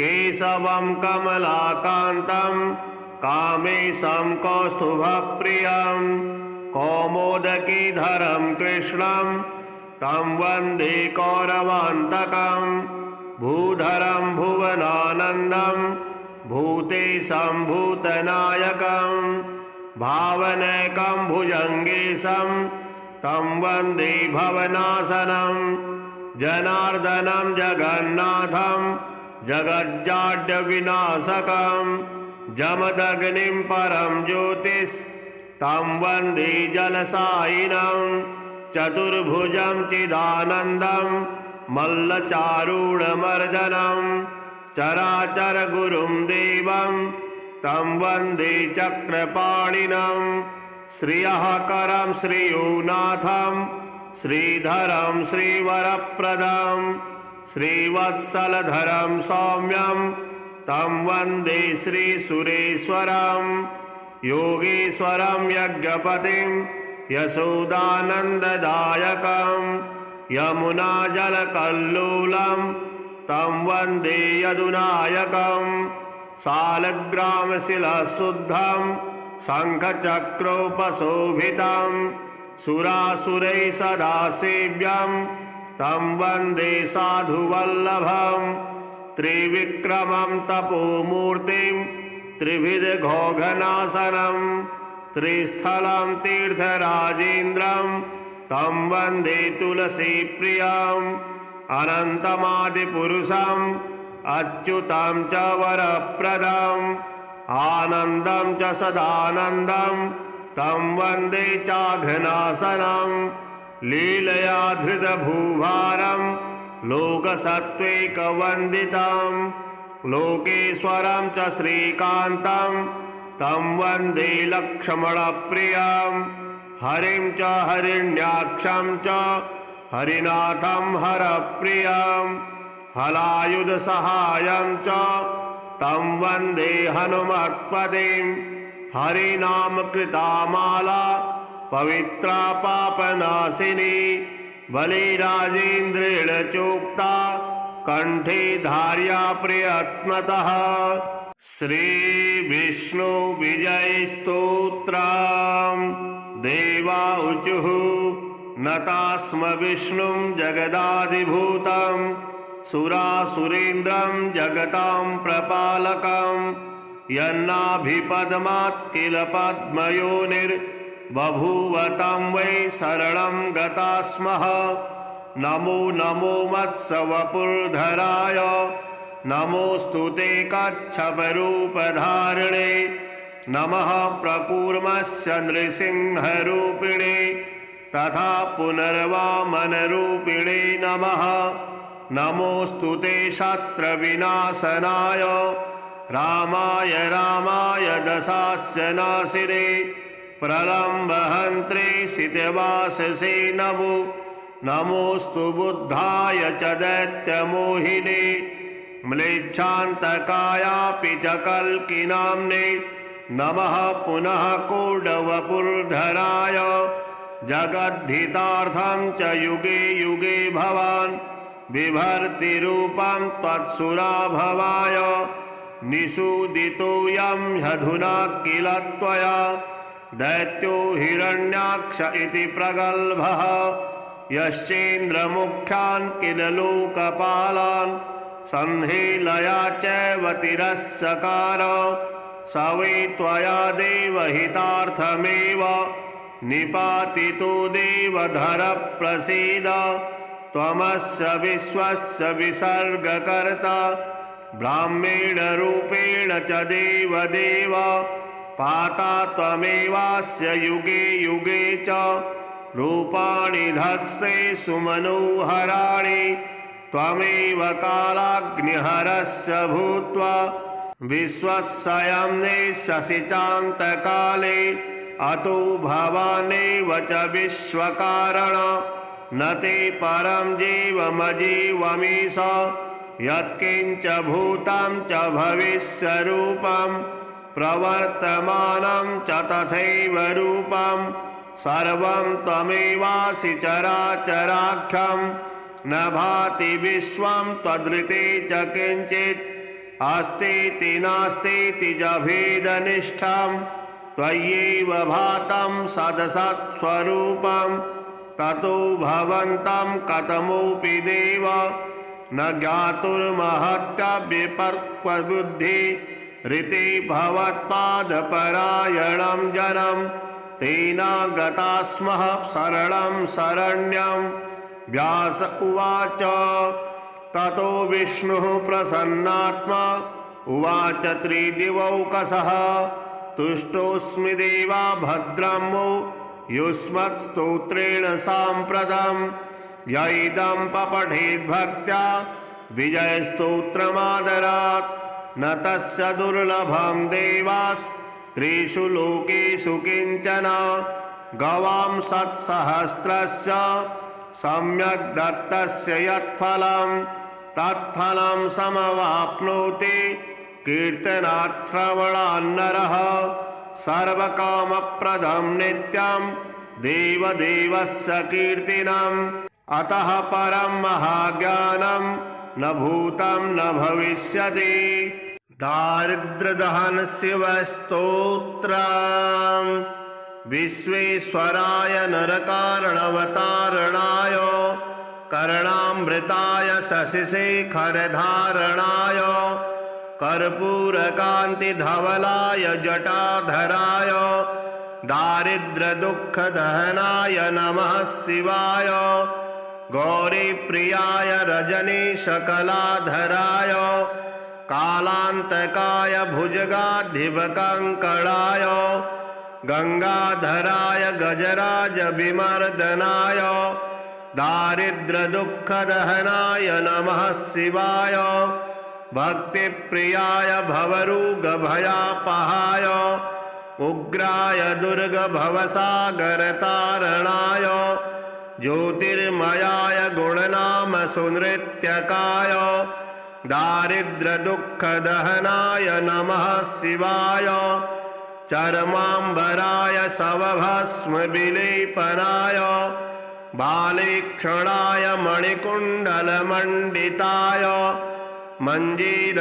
केशवं कमलाकान्तं कामेशं कौस्तुभप्रियं कौमोदकीधरं कृष्णं तं वन्दे कौरवान्तकं भूधरं भुवनानन्दं भूतेशं भूतनायकं भावनैकं भुजङ्गेशं तं वन्दे भवनाशनं जनार्दनं जगन्नाथं जगज्जाड्यविनाशकं जमदग्निं परं ज्योतिस्तं वन्दे जलसायिनं चतुर्भुजं चिदानन्दं मल्लचारूढमर्दनं चराचरगुरुं देवं तं वन्दे चक्रपाणिनं श्रियः करं श्रीयोनाथं श्रीधरं श्रीवरप्रदं श्रीवत्सलधरं सौम्यं तं वन्दे श्रीसुरेश्वरं योगेश्वरं यज्ञपतिं यशोदानन्ददायकं यमुनाजलकल्लोलं तं वन्दे यदुनायकं शालग्रामशिलाशुद्धं शङ्खचक्रोपशोभितं सुरासुरैः सदा सेव्यं तं वन्दे साधुवल्लभं त्रिविक्रमं तपोमूर्तिं त्रिविधघोघनाशनं त्रिस्थलं तीर्थराजेन्द्रं तं वन्दे तुलसीप्रियम् अनन्तमादिपुरुषम् अच्युतं च वरप्रदम् आनन्दं च सदानन्दं तं वन्दे चाघनाशनं लीलया धृतभूभारं लोकसत्त्वैकवन्दितं लोकेश्वरं च श्रीकान्तं तं वन्दे लक्ष्मणप्रियं हरिं च हरिण्याक्षं च हरिनाथं हरप्रियं हलायुधसहायं च तं वन्दे हनुमत्पतिं हरिनामकृता माला पवित्रा पापनाशिनी बलिराजेन्द्रेण चोक्ता कंठे धार्या प्रयत्नतः। श्रीविष्णु विजय स्तोत्रम्। देवा ऊचुः नतास्म विष्णुं जगदादिभूतं सुरासुरेन्द्रं जगतां प्रपालकं यन्नाभिपद्मात् किल पद्मयोनिर्बभूव तं वै शरणं गता स्मः। नमो नमो मत्स्यवपुर्धराय नमोऽस्तु ते कच्छपरूपधारिणे नमः प्रकूर्मस्य नृसिंहरूपिणे तथा पुनर्वामनरूपिणे नमः। नमोऽस्तु ते शत्रविनाशनाय रामाय रामाय दशास्य नाशिने प्रलम्बहन्त्रे शितवाससे नमो। नमोऽस्तु बुद्धाय च दैत्यमोहिने म्लेच्छान्तकायापि च कल्किनाम्ने नमः। पुनः कौडवपुर्धराय जगद्धितार्थं च युगे युगे भवान् बिभर्तिरूपं त्वत्सुराभवाय निषूदितोऽयं ह्यधुना किल त्वया दैत्यो हिरण्याक्ष इति प्रगल्भः यश्चेन्द्रमुख्यान् किल लोकपालान् संहेलया चैव तिरस्कार स वै त्वया देवहितार्थमेव निपातितो देवधर प्रसीद। त्वमस्य विश्वस्य विसर्गकर्ता ब्राह्मेण रूपेण च देवदेव पाता त्वमेवास्य युगे युगे च रूपाणि धत्से सुमनोहराणि त्वमेव कालाग्निहरस्य भूत्वा विश्वस्यं नेष्यसि चान्तकाले अतो भवानेव च विश्वकारण न ते परं जीवमजीवमीश यत्किञ्च भूतं च भविष्यरूपं प्रवर्तमानं च तथैव रूपं सर्वं त्वमेवासि चराचराख्यं न भाति विश्वं त्वदृते च किञ्चित् अस्तीति नास्तीति च भेदनिष्ठं त्वय्येव भातं सदसत्स्वरूपं ततो भवन्तं कथमोऽपि देव न ज्ञातुर्महत्यव्यपर्कबुद्धि ऋते भवत्पादपरायणं जनं तेन गता स्मः शरणं शरण्यं। व्यास उवाच ततो विष्णुः प्रसन्नात्मा उवाच त्रिदिवौकसः तुष्टोऽस्मि देवा भद्रं वो युष्मत्स्तोत्रेण साम्प्रतं य इदं पठेद्भक्त्या विजयस्तोत्रमादरात् न तस्य दुर्लभं देवास्त्रिषु लोकेषु किञ्चन गवां सत्सहस्रस्य सम्यक् दत्तस्य यत्फलं तत्फलं समवाप्नोति कीर्तनात् श्रवणान्नरः सर्वकामप्रदं नित्यं देवदेवस्य कीर्तिनम् अतः परं महाज्ञानं न भूतं न भविष्यति। दारिद्र्यदहन शिवस्तोत्रम् विश्वेश्वराय नरकारणवतारणाय कर्णामृताय शशिशेखरधारणाय कर्पूरकान्तिधवलाय जटाधराय दारिद्र्यदुःखदहनाय नमः शिवाय गौरीप्रियाय रजनीशकलाधराय कालान्तकाय भुजगाधिपकङ्कणाय गंगाधराय गजराजविमर्दनाय दारिद्र्यदुःखदहनाय नमः शिवाय भक्तिप्रियाय भवरोगभयापहाय उग्राय दुर्गभवसागरतारणाय ज्योतिर्मयाय गुणनाम सुनृत्यकाय दारिद्र्यदुःखदहनाय नमः शिवाय चर्माम्बराय शवभस्मविलेपनाय बालेक्षणाय मणिकुण्डलमण्डिताय मञ्जीरपादयुगलाय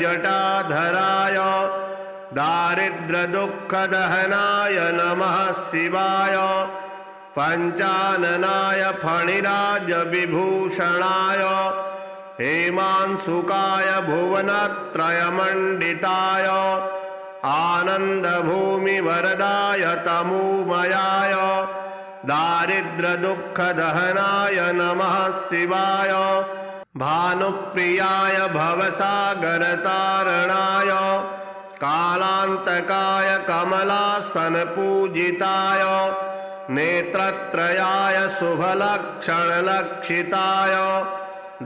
जटाधराय दारिद्र्यदुःखदहनाय नमः शिवाय पञ्चाननाय फणिराजविभूषणाय हेमांशुकाय भुवनत्रयमण्डिताय आनन्दभूमिवरदाय तमोमयाय दारिद्र्यदुःखदहनाय नमः शिवाय भानुप्रियाय भवसागरतारणाय कालान्तकाय कमलासनपूजिताय नेत्रत्रयाय शुभलक्षणलक्षिताय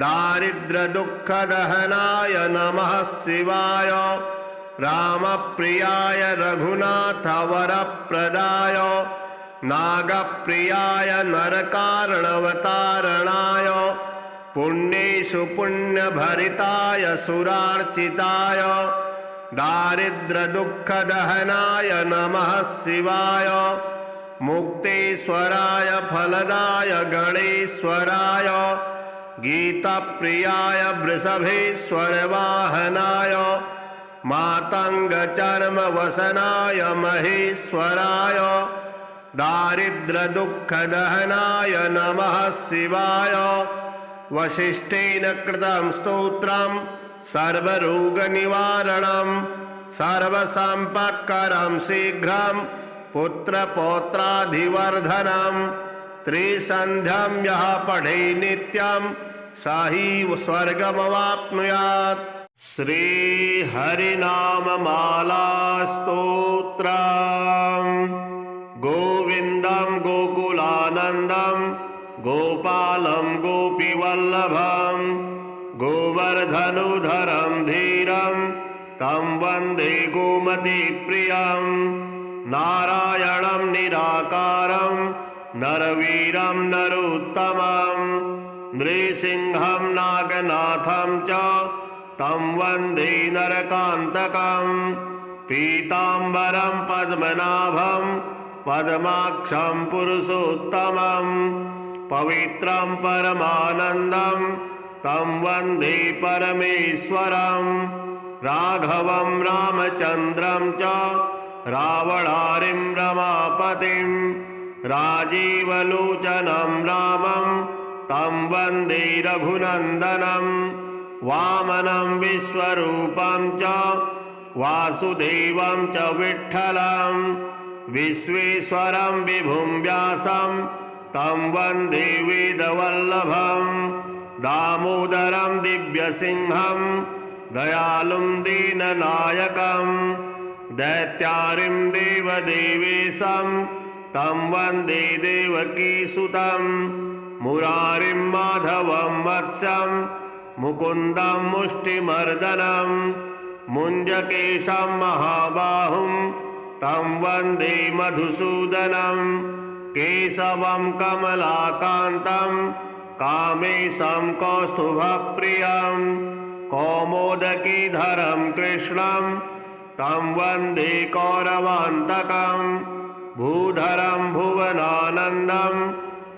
दारिद्र्यदुःखदहनाय नमः शिवाय रामप्रियाय रघुनाथवरप्रदाय नागप्रियाय नरकारणवतारणाय पुण्येषु पुण्यभरिताय सुरार्चिताय दारिद्र्यदुःखदहनाय नमः शिवाय मुक्तेश्वराय फलदाय गणेश्वराय गीतप्रियाय वृषभेश्वरवाहनाय मातङ्गचर्मवसनाय महेश्वराय दारिद्र्यदुःखदहनाय नमः शिवाय वसिष्ठेन कृतं स्तोत्रं सर्वरोगनिवारणं सर्वसम्पत्करं शीघ्रं पुत्रपौत्राधिवर्धनं त्रिसन्ध्यं यः पठे नित्यं स हि स्वर्गमवाप्नुयात्। श्रीहरिनाममाला स्तोत्रम् गोविन्दं गोकुलानन्दं गोपालं गोपीवल्लभं गोवर्धनुधरं धीरं तं वन्दे गोमतीप्रियं नारायणं निराकारं नरवीरं नरोत्तमं नृसिंहं नागनाथं च तं वन्दे नरकान्तकं पीताम्बरं पद्मनाभं पद्माक्षं पुरुषोत्तमं पवित्रं परमानन्दं तं वन्दे परमेश्वरं राघवं रामचन्द्रं च रावणारिं रमापतिं राजीवलोचनं रामं तं वन्दे रघुनन्दनं वामनं विश्वरूपं च वासुदेवं च विठ्ठलं विश्वेश्वरं विभुं व्यासं तं वन्दे वेदवल्लभं दामोदरं दिव्यसिंहं दयालुं दीननायकं दैत्यारिं देवदेवेशं तं वन्दे देवकीसुतं मुरारिं माधवं वत्सं मुकुन्दं मुष्टिमर्दनं मुञ्जकेशं महाबाहुं तं वन्दे मधुसूदनं केशवं कमलाकान्तं कामेशं कौस्तुभप्रियं कौमोदकीधरं कृष्णं तं वन्दे कौरवान्तकं भूधरं भुवनानन्दं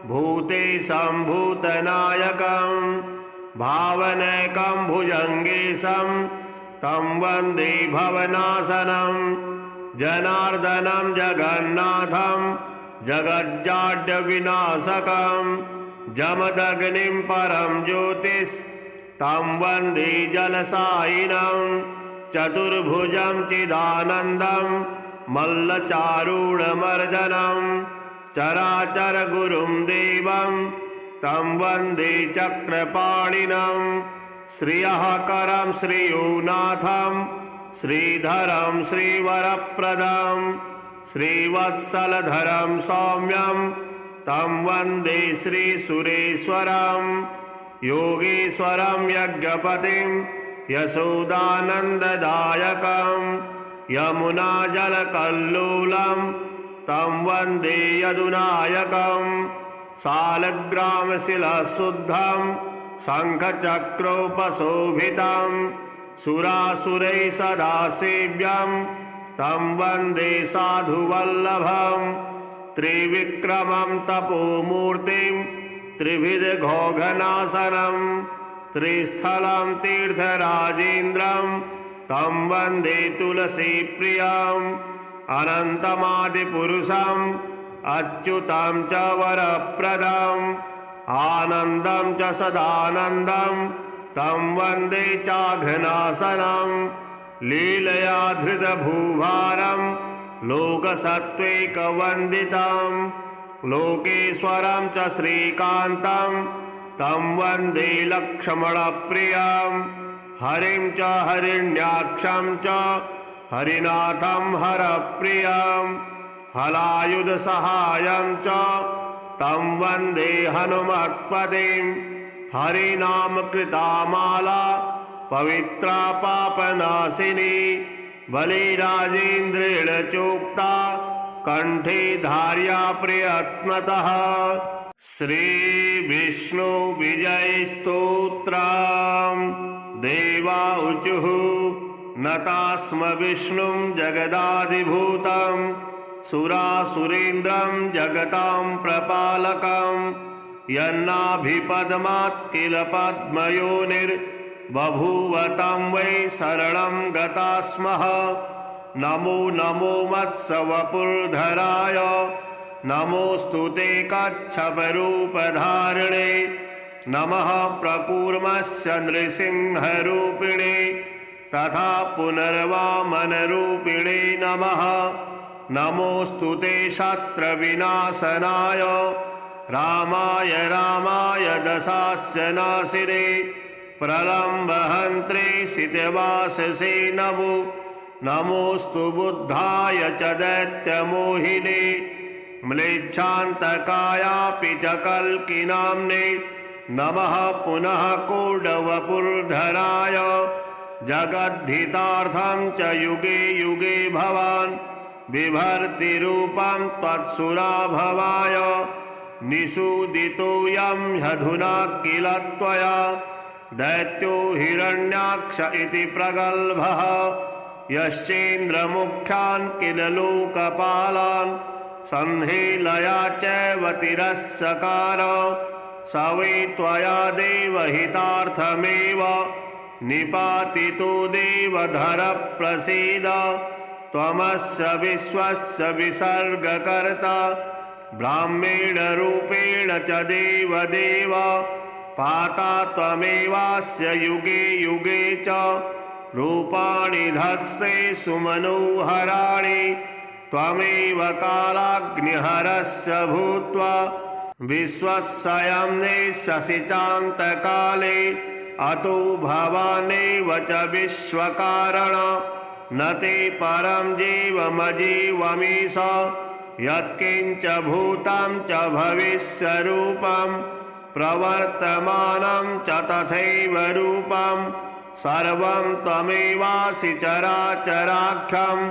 भूतेशं भूतनायकं भावनैकं भुजङ्गेशं तं वन्दे भवनाशनं जनार्दनं जगन्नाथं जगज्जाड्यविनाशकं जमदग्निं परं ज्योतिस्तं वन्दे जलसायिनं चतुर्भुजं चिदानन्दं मल्लचारूढमर्दनं चराचरगुरुं देवं तं वन्दे चक्रपाणिनं श्रियः करं श्रीयोनाथं श्रीधरं श्रीवरप्रदं श्रीवत्सलधरं सौम्यं तं वन्दे श्रीसुरेश्वरं योगेश्वरं यज्ञपतिं यशोदानन्ददायकं यमुनाजलकल्लोलं तं वन्दे यदुनायकं शालग्रामशिलाशुद्धं शङ्खचक्रोपशोभितं सुरासुरैः सदा सेव्यं तं वन्दे साधुवल्लभं त्रिविक्रमं तपोमूर्तिं त्रिविधघोघनाशनं त्रिस्थलं तीर्थराजेन्द्रं तं वन्दे तुलसीप्रियम् अनन्तमादिपुरुषम् अच्युतं च वरप्रदम् आनन्दं च सदानन्दं तं वन्दे चाघनाशनं लीलया धृतभूभारं लोकसत्त्वैकवन्दितं लोकेश्वरं च श्रीकान्तं तं वन्दे लक्ष्मणप्रियं हरिं च हरिण्याक्षं च हरिनाथं हरप्रियं हलायुधसहायं च तं वन्दे हनुमत्पतिं हरिनामकृता माला पवित्रा पापनाशिनी बलिराजेन्द्रेण चोक्ता कंठे धार्या प्रयत्नतः। श्रीविष्णु विजय स्तोत्रम्। देवा ऊचुः नतास्म विष्णुं जगदादिभूतं सुरासुरेन्द्रं जगतां प्रपालकं यन्नाभिपद्मात् किल पद्मयोनिर्बभूव तं वै शरणं गता स्मः। नमो नमो मत्स्यवपुर्धराय नमोऽस्तु ते कच्छपरूपधारिणे नमः प्रकूर्मस्य नृसिंहरूपिणे तथा पुनर्वामनरूपिणे नमः। नमोऽस्तु ते शत्रविनाशनाय रामाय रामाय दशास्य नाशिने प्रलम्बहन्त्रे शितवाससे नमो। नमोऽस्तु बुद्धाय च दैत्यमोहिने म्लेच्छान्तकायापि च कल्किनाम्ने नमः पुनः कौरवपुर्धराय जगद्धितार्थं च युगे युगे भवान् बिभर्ति रूपं त्वत्सुरा भवाय निषूदितोऽयं ह्यधुना किल त्वया दैत्यो हिरण्याक्ष इति प्रगल्भः यश्चेन्द्रमुख्यान् किल लोकपालान् संहेलया चैव तिरस्सकार स वै त्वया देवहितार्थमेव निपातितो देवधर प्रसीद त्वमस्य विश्वस्य विसर्गकर्ता ब्राह्मेण रूपेण च देवदेव पाता त्वमेवास्य युगे युगे च रूपाणि धत्से सुमनोहराणि त्वमेव कालाग्निहरस्य भूत्वा विश्वस्यं नेष्यसि चान्तकाले अतो भवानेव च विश्वकारण न ते परं जीवमजीवमीश यत्किञ्च भूतं च भविष्यरूपं प्रवर्तमानं च तथैव रूपं सर्वं त्वमेवासि चराचराख्यं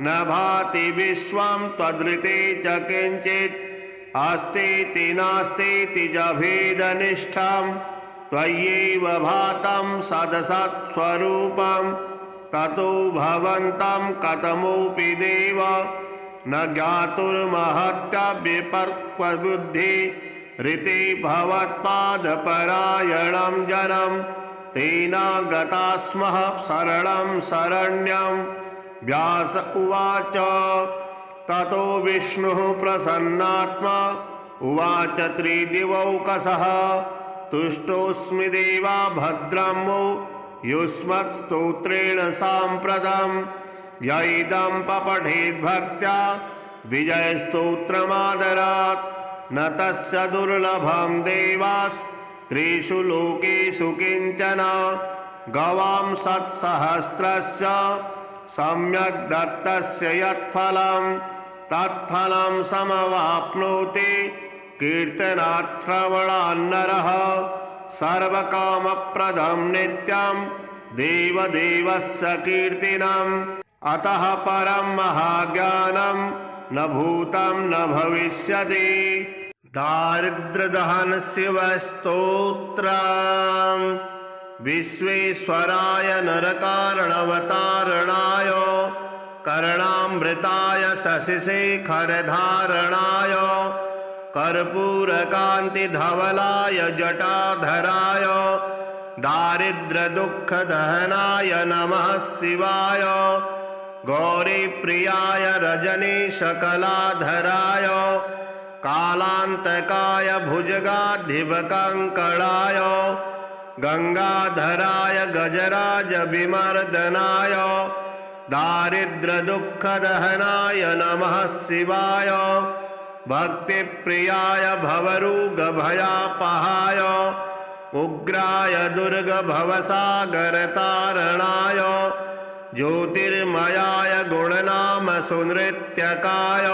न भाति विश्वं त्वदृते च किञ्चित् अस्तीति नास्तीति च भेदनिष्ठं त्वय्येव भातं सदसत्स्वरूपं ततो भवन्तं कथमोऽपि देव न ज्ञातुर्महत्याव्यपर्क्वबुद्धि ऋते भवत्पादपरायणं जनं तेन गता स्मः शरणं शरण्यं व्यास उवाच ततो विष्णुः प्रसन्नात्मा उवाच त्रिदिवौकसः तुष्टोऽस्मि देवा भद्रं वो युष्मत्स्तोत्रेण साम्प्रतं य इदं पठेद्भक्त्या विजयस्तोत्रमादरात् न तस्य दुर्लभं देवास्त्रिषु लोकेषु किञ्चन गवां सत्सहस्रस्य सम्यक् दत्तस्य यत्फलं तत्फलं समवाप्नोति कीर्तनात् श्रवणान्नरः सर्वकामप्रदं नित्यं देवदेवस्य कीर्तनम् अतः परं महाज्ञानं न भूतं न भविष्यति दारिद्र्यदहन शिवस्तोत्रम् विश्वेश्वराय नरकारणवतारणाय कर्णामृताय शशिशेखरधारणाय कर्पूरकान्तिधवलाय जटाधराय दारिद्र्यदुःखदहनाय नमः शिवाय गौरीप्रियाय रजनीशकलाधराय कालान्तकाय भुजगाधिपकङ्कणाय गंगाधराय गजराज विमर्दनाय दारिद्र्यदुःखदहनाय नमः शिवाय भक्तिप्रियाय भवरोगभयापहाय उग्राय दुर्गभवसागरतारणाय ज्योतिर्मयाय गुणनाम सुनृत्यकाय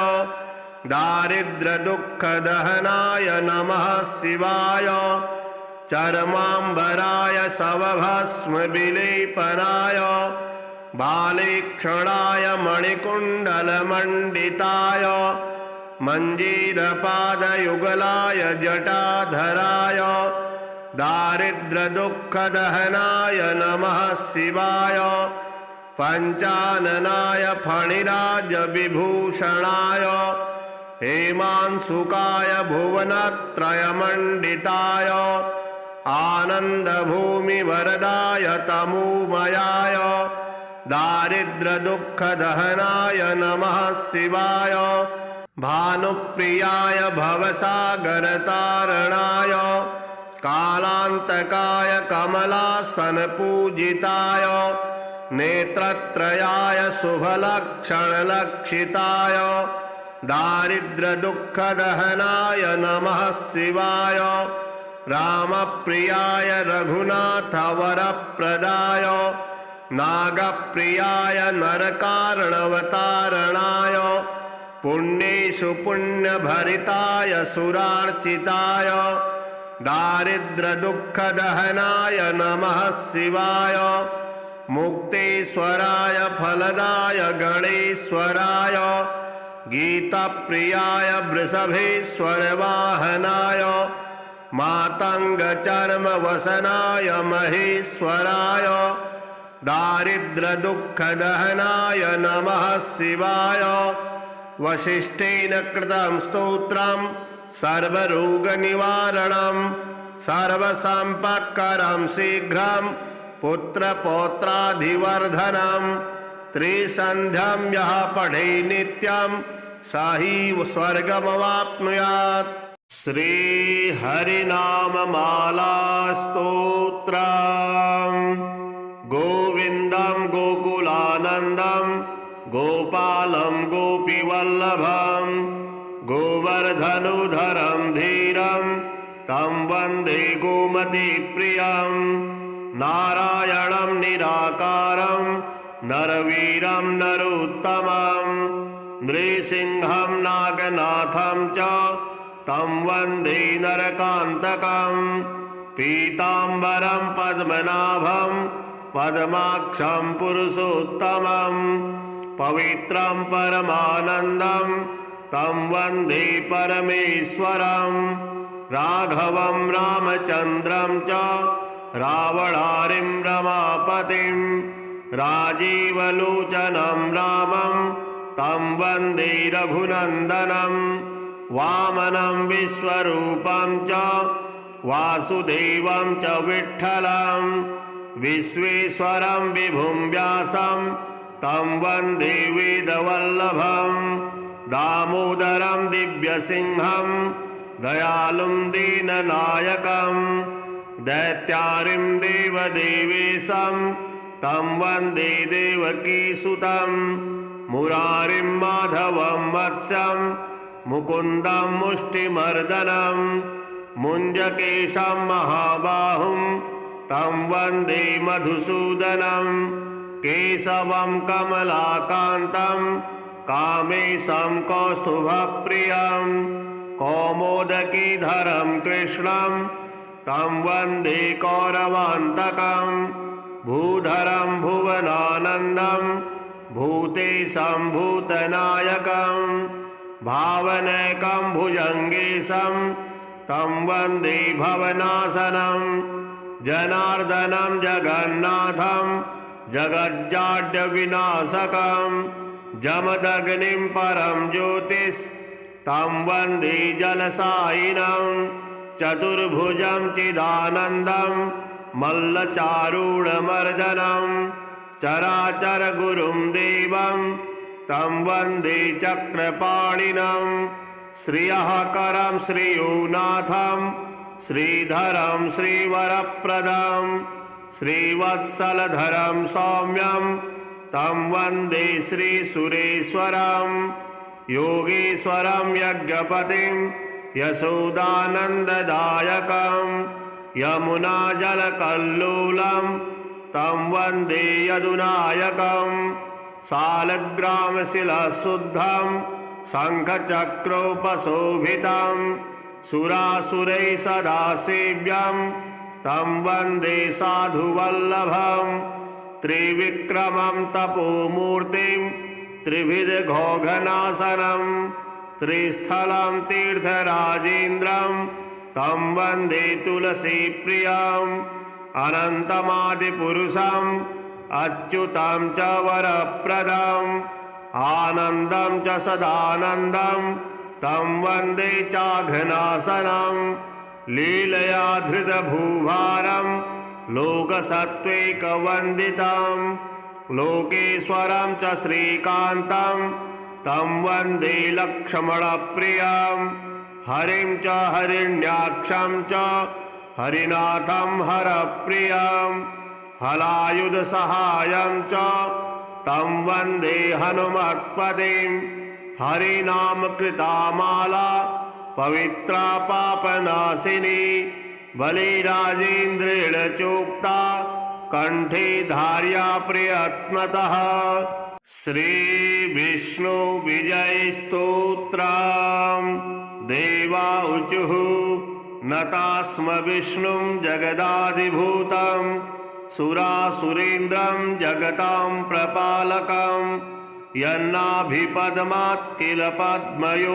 दारिद्र्यदुःखदहनाय नमः शिवाय चर्माम्बराय शवभस्मविलेपनाय बालेक्षणाय मणिकुण्डलमण्डिताय मञ्जीरपादयुगलाय जटाधराय दारिद्र्यदुःखदहनाय नमः शिवाय पञ्चाननाय फणिराजविभूषणाय हेमांशुकाय भुवनत्रयमण्डिताय आनन्दभूमिवरदाय तमोमयाय दारिद्र्यदुःखदहनाय नमः शिवाय भानुप्रियाय भवसागरतारणाय कालान्तकाय कमलासनपूजिताय नेत्रत्रयाय शुभलक्षणलक्षिताय दारिद्र्यदुःखदहनाय नमः शिवाय रामप्रियाय रघुनाथवरप्रदाय नागप्रियाय नरकारणवतारणाय पुण्येषु पुण्यभरिताय सुरार्चिताय दारिद्र्यदुःखदहनाय नमः शिवाय मुक्तेश्वराय फलदाय गणेश्वराय गीतप्रियाय वृषभेश्वरवाहनाय मातङ्गचर्मवसनाय महेश्वराय दारिद्र्यदुःखदहनाय नमः शिवाय। वसिष्ठेन कृतं स्तोत्रं सर्वरोगनिवारणं सर्वसम्पत्करं शीघ्रं पुत्रपौत्राधिवर्धनं त्रिसन्ध्यं यः पठे नित्यं स हि स्वर्गमवाप्नुयात्। श्रीहरिनाममाला स्तोत्रम्। गोविन्दं गोकुलानन्दं गोपालं गोपीवल्लभं गोवर्धनुधरं धीरं तं वन्दे गोमतीप्रियं। नारायणं निराकारं नरवीरं नरोत्तमं नृसिंहं नागनाथं च तं वन्दे नरकान्तकं। पीताम्बरं पद्मनाभं पद्माक्षं पुरुषोत्तमं पवित्रं परमानन्दं तं वन्दे परमेश्वरं। राघवं रामचन्द्रं च रावणारिं रमापतिं राजीवलोचनं रामं तं वन्दे रघुनन्दनं। वामनं विश्वरूपं च वासुदेवं च विठ्ठलं विश्वेश्वरं विभुं व्यासं तं वन्दे वेदवल्लभं। दामोदरं दिव्यसिंहं दयालुं दीननायकं दैत्यारिं देवदेवेशं तं वन्दे देवकीसुतं। मुरारिं माधवं वत्सं मुकुन्दं मुष्टिमर्दनं मुञ्जकेशं महाबाहुं तं वन्दे मधुसूदनं। केशवं कमलाकान्तं कामेशं कौस्तुभप्रियं कौमोदकीधरं कृष्णं तं वन्दे कौरवान्तकं। भूधरं भुवनानन्दं भूतेशं भूतनायकं भावनैकं भुजङ्गेशं तं वन्दे भवनाशनं। जनार्दनं जगन्नाथं जगज्जाड्यविनाशकं जमदग्निं परं ज्योतिस्तं वन्दे जलसायिनं। चतुर्भुजं चिदानन्दं मल्लचारूढमर्दनं चराचरगुरुं देवं तं वन्दे चक्रपाणिनं। श्रियः करं श्रीयोनाथं श्रीधरं श्रीवरप्रदं श्रीवत्सलधरं सौम्यं तं वन्दे श्रीसुरेश्वरं। योगेश्वरं यज्ञपतिं यशोदानन्ददायकं यमुनाजलकल्लोलं तं वन्दे यदुनायकं। शालग्रामशिलाशुद्धं शङ्खचक्रोपशोभितं सुरासुरैः सदा सेव्यं तं वन्दे साधुवल्लभं। त्रिविक्रमं तपोमूर्तिं त्रिविधघोघनाशनं त्रिस्थलं तीर्थराजेन्द्रं तं वन्दे तुलसीप्रियम्। अनन्तमादिपुरुषम् अच्युतं च वरप्रदम् आनन्दं च सदानन्दं तं वन्दे चाघनाशनं। लीलया धृतभूभारं लोकसत्त्वैकवन्दितं लोकेश्वरं च श्रीकान्तं तं वन्दे लक्ष्मणप्रियं। हरिं च हरिण्याक्षं च हरिनाथं हरप्रियं हलायुधसहायं च तं वन्दे हनुमत्पतिं। हरिनामकृतामाला पवित्रा पापनाशिनी बलिराजेन्द्रेण चोक्ता कंठे धार्या प्रयत्नतः। श्रीविष्णु विजय स्तोत्रम्। देवा ऊचुः नतास्म विष्णुं जगदादिभूतं सुरासुरेन्द्रं जगतां प्रपालकं यन्नाभिपद्मात् किल पद्मयोनिर्बभूव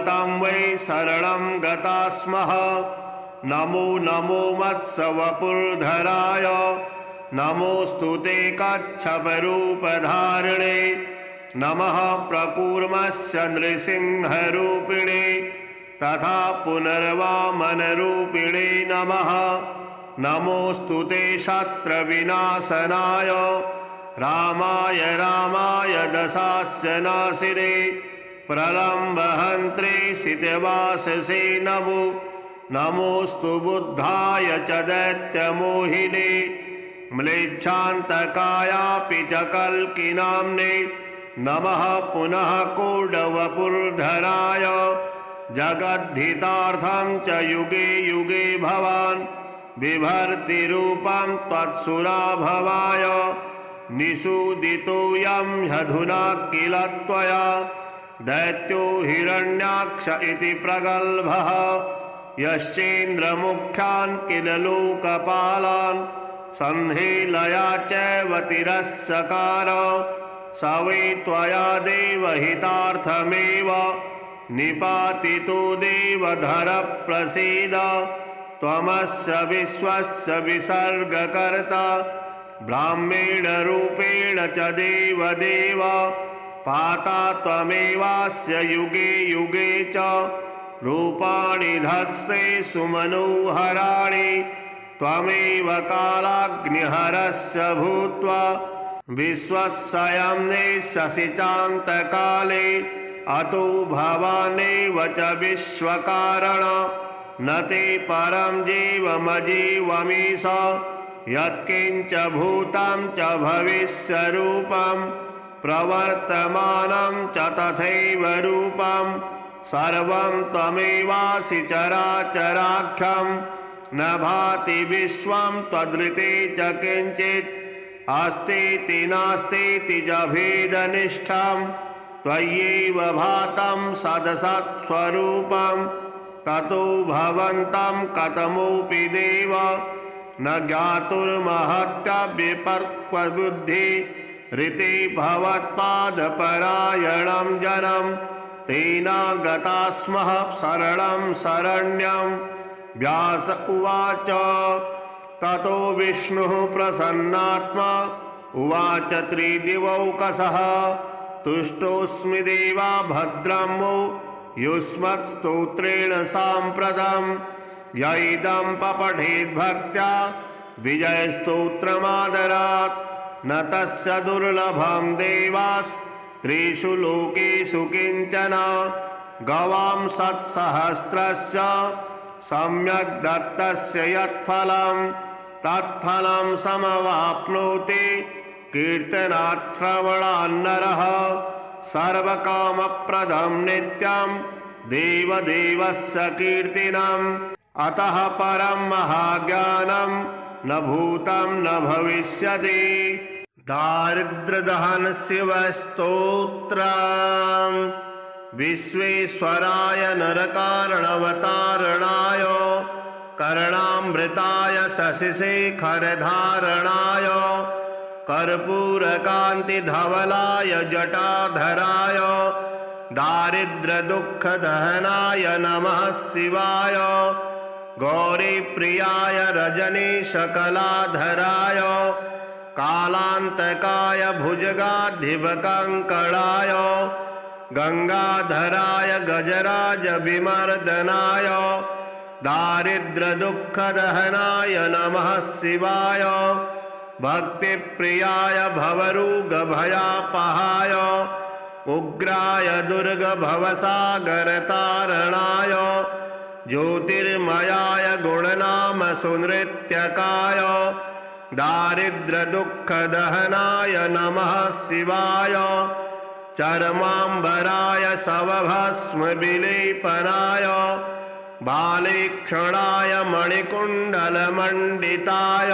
तं वै शरणं गता स्मः। नमो नमो मत्स्यवपुर्धराय नमोऽस्तु ते कच्छपरूपधारिणे नमः प्रकूर्मस्य नृसिंहरूपिणे तथा पुनर्वामनरूपिणे नमः। नमोऽस्तु ते शत्रविनाशनाय रामाय रामाय दशास्य नाशिने प्रलम्बहन्त्रे शितवाससे नमो। नमोऽस्तु बुद्धाय च दैत्यमोहिने म्लेच्छान्तकायापि च कल्किनाम्ने नमः पुनः कूटवपुर्धराय जगद्धितार्थं च युगे युगे भवान् बिभर्तिरूपं त्वत्सुराभवाय निषूदितोऽयं ह्यधुना किल त्वया दैत्यो हिरण्याक्ष इति प्रगल्भः यश्चेन्द्रमुख्यान् किल लोकपालान् संहेलया चैव तिरस्कार स वै त्वया देवहितार्थमेव निपातितो देवधर प्रसीद। त्वमस्य विश्वस्य विसर्गकर्ता ब्राह्मेण रूपेण च देवदेव पाता त्वमेवास्य युगे युगे च रूपाणि धत्से सुमनोहराणि त्वमेव कालाग्निहरस्य भूत्वा विश्वस्यं शशिचान्तकाले अतो भवानेव च विश्वकारण न ते परं जीवमजीवमीश यत्किञ्च भूतं च भविष्यरूपं प्रवर्तमानं च तथैव रूपं सर्वं त्वमेवासि चराचराख्यं न भाति विश्वं त्वदृते च किञ्चित् अस्तीति नास्तीति च भेदनिष्ठं त्वय्येव भातं सदसत्स्वरूपं ततो भवन्तं कथमोऽपि देव न ज्ञातुर्महत्यव्यपर्क्वबुद्धि ऋते भवत्पादपरायणं जनं तेन गता स्मः शरणं शरण्यं। व्यास उवाच ततो विष्णुः प्रसन्नात्मा उवाच त्रिदिवौकसः तुष्टोऽस्मि देवा भद्रं वो युष्मत्स्तोत्रेण साम्प्रतं य इदं पठेद्भक्त्या विजयस्तोत्रमादरात् न तस्य दुर्लभं देवास्त्रिषु लोकेषु किञ्चन। गवां सत्सहस्रस्य सम्यक् दत्तस्य यत्फलं तत्फलं समवाप्नोति कीर्तनात् श्रवणान्नरः सर्वकामप्रदं नित्यं देवदेवस्य कीर्तिनम् अतः परं महाज्ञानं न भूतं न भविष्यति। दारिद्र्यदहन शिवस्तोत्रम् विश्वेश्वराय नरकारणवतारणाय कर्णामृताय शशिशेखरधारणाय कर्पूरकान्तिधवलाय जटाधराय दारिद्र्यदुःखदहनाय नमः शिवाय गौरीप्रियाय रजनीशकलाधराय कालान्तकाय भुजगाधिपकङ्कणाय गंगाधराय गजराजविमर्दनाय दारिद्र्यदुःखदहनाय नमः शिवाय भक्तिप्रियाय भवरोगभयापहाय उग्राय दुर्गभवसागरतारणाय ज्योतिर्मयाय गुणनामसुनृत्यकाय दारिद्र्यदुःखदहनाय नमः शिवाय चर्माम्बराय शवभस्मविलेपनाय बालेक्षणाय मणिकुण्डलमण्डिताय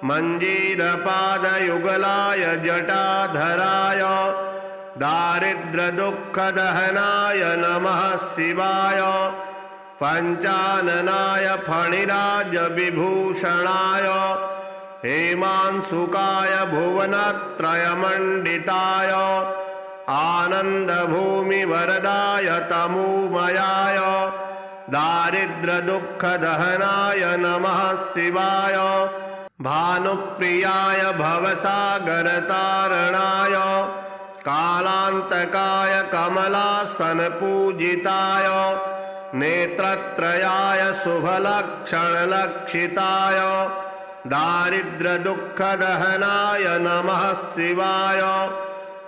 मञ्जीरपादयुगलाय जटाधराय दारिद्र्यदुःखदहनाय नमः शिवाय पञ्चाननाय फणिराजविभूषणाय हेमांशुकाय भुवनत्रयमण्डिताय आनन्दभूमिवरदाय तमोमयाय दारिद्र्यदुःखदहनाय नमः शिवाय भानुप्रियाय भवसागरतारणाय कालान्तकाय कमलासनपूजिताय नेत्रत्रयाय शुभलक्षणलक्षिताय दारिद्र्यदुःखदहनाय नमः शिवाय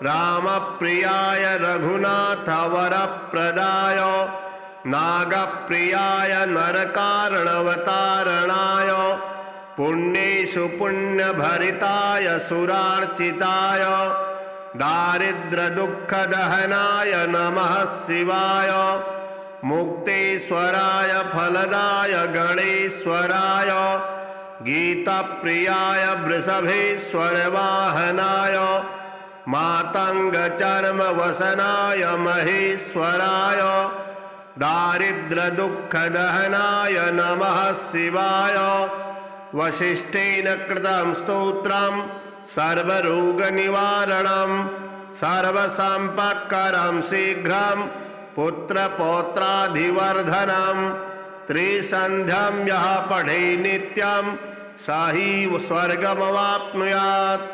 रामप्रियाय रघुनाथवरप्रदाय नागप्रियाय नरकारणवतारणाय पुण्येषु पुण्यभरिताय सुरार्चिताय दारिद्र्यदुःखदहनाय नमः शिवाय मुक्तेश्वराय फलदाय गणेश्वराय गीतप्रियाय वृषभेश्वरवाहनाय मातङ्गचर्मवसनाय महेश्वराय दारिद्र्यदुःखदहनाय नमः शिवाय वसिष्ठेन कृतं स्तोत्रं सर्वरोगनिवारणं सर्वसम्पत्करं शीघ्रं पुत्रपौत्राधिवर्धनं त्रिसन्ध्यं यः पठे नित्यं स हि स्वर्गमवाप्नुयात्।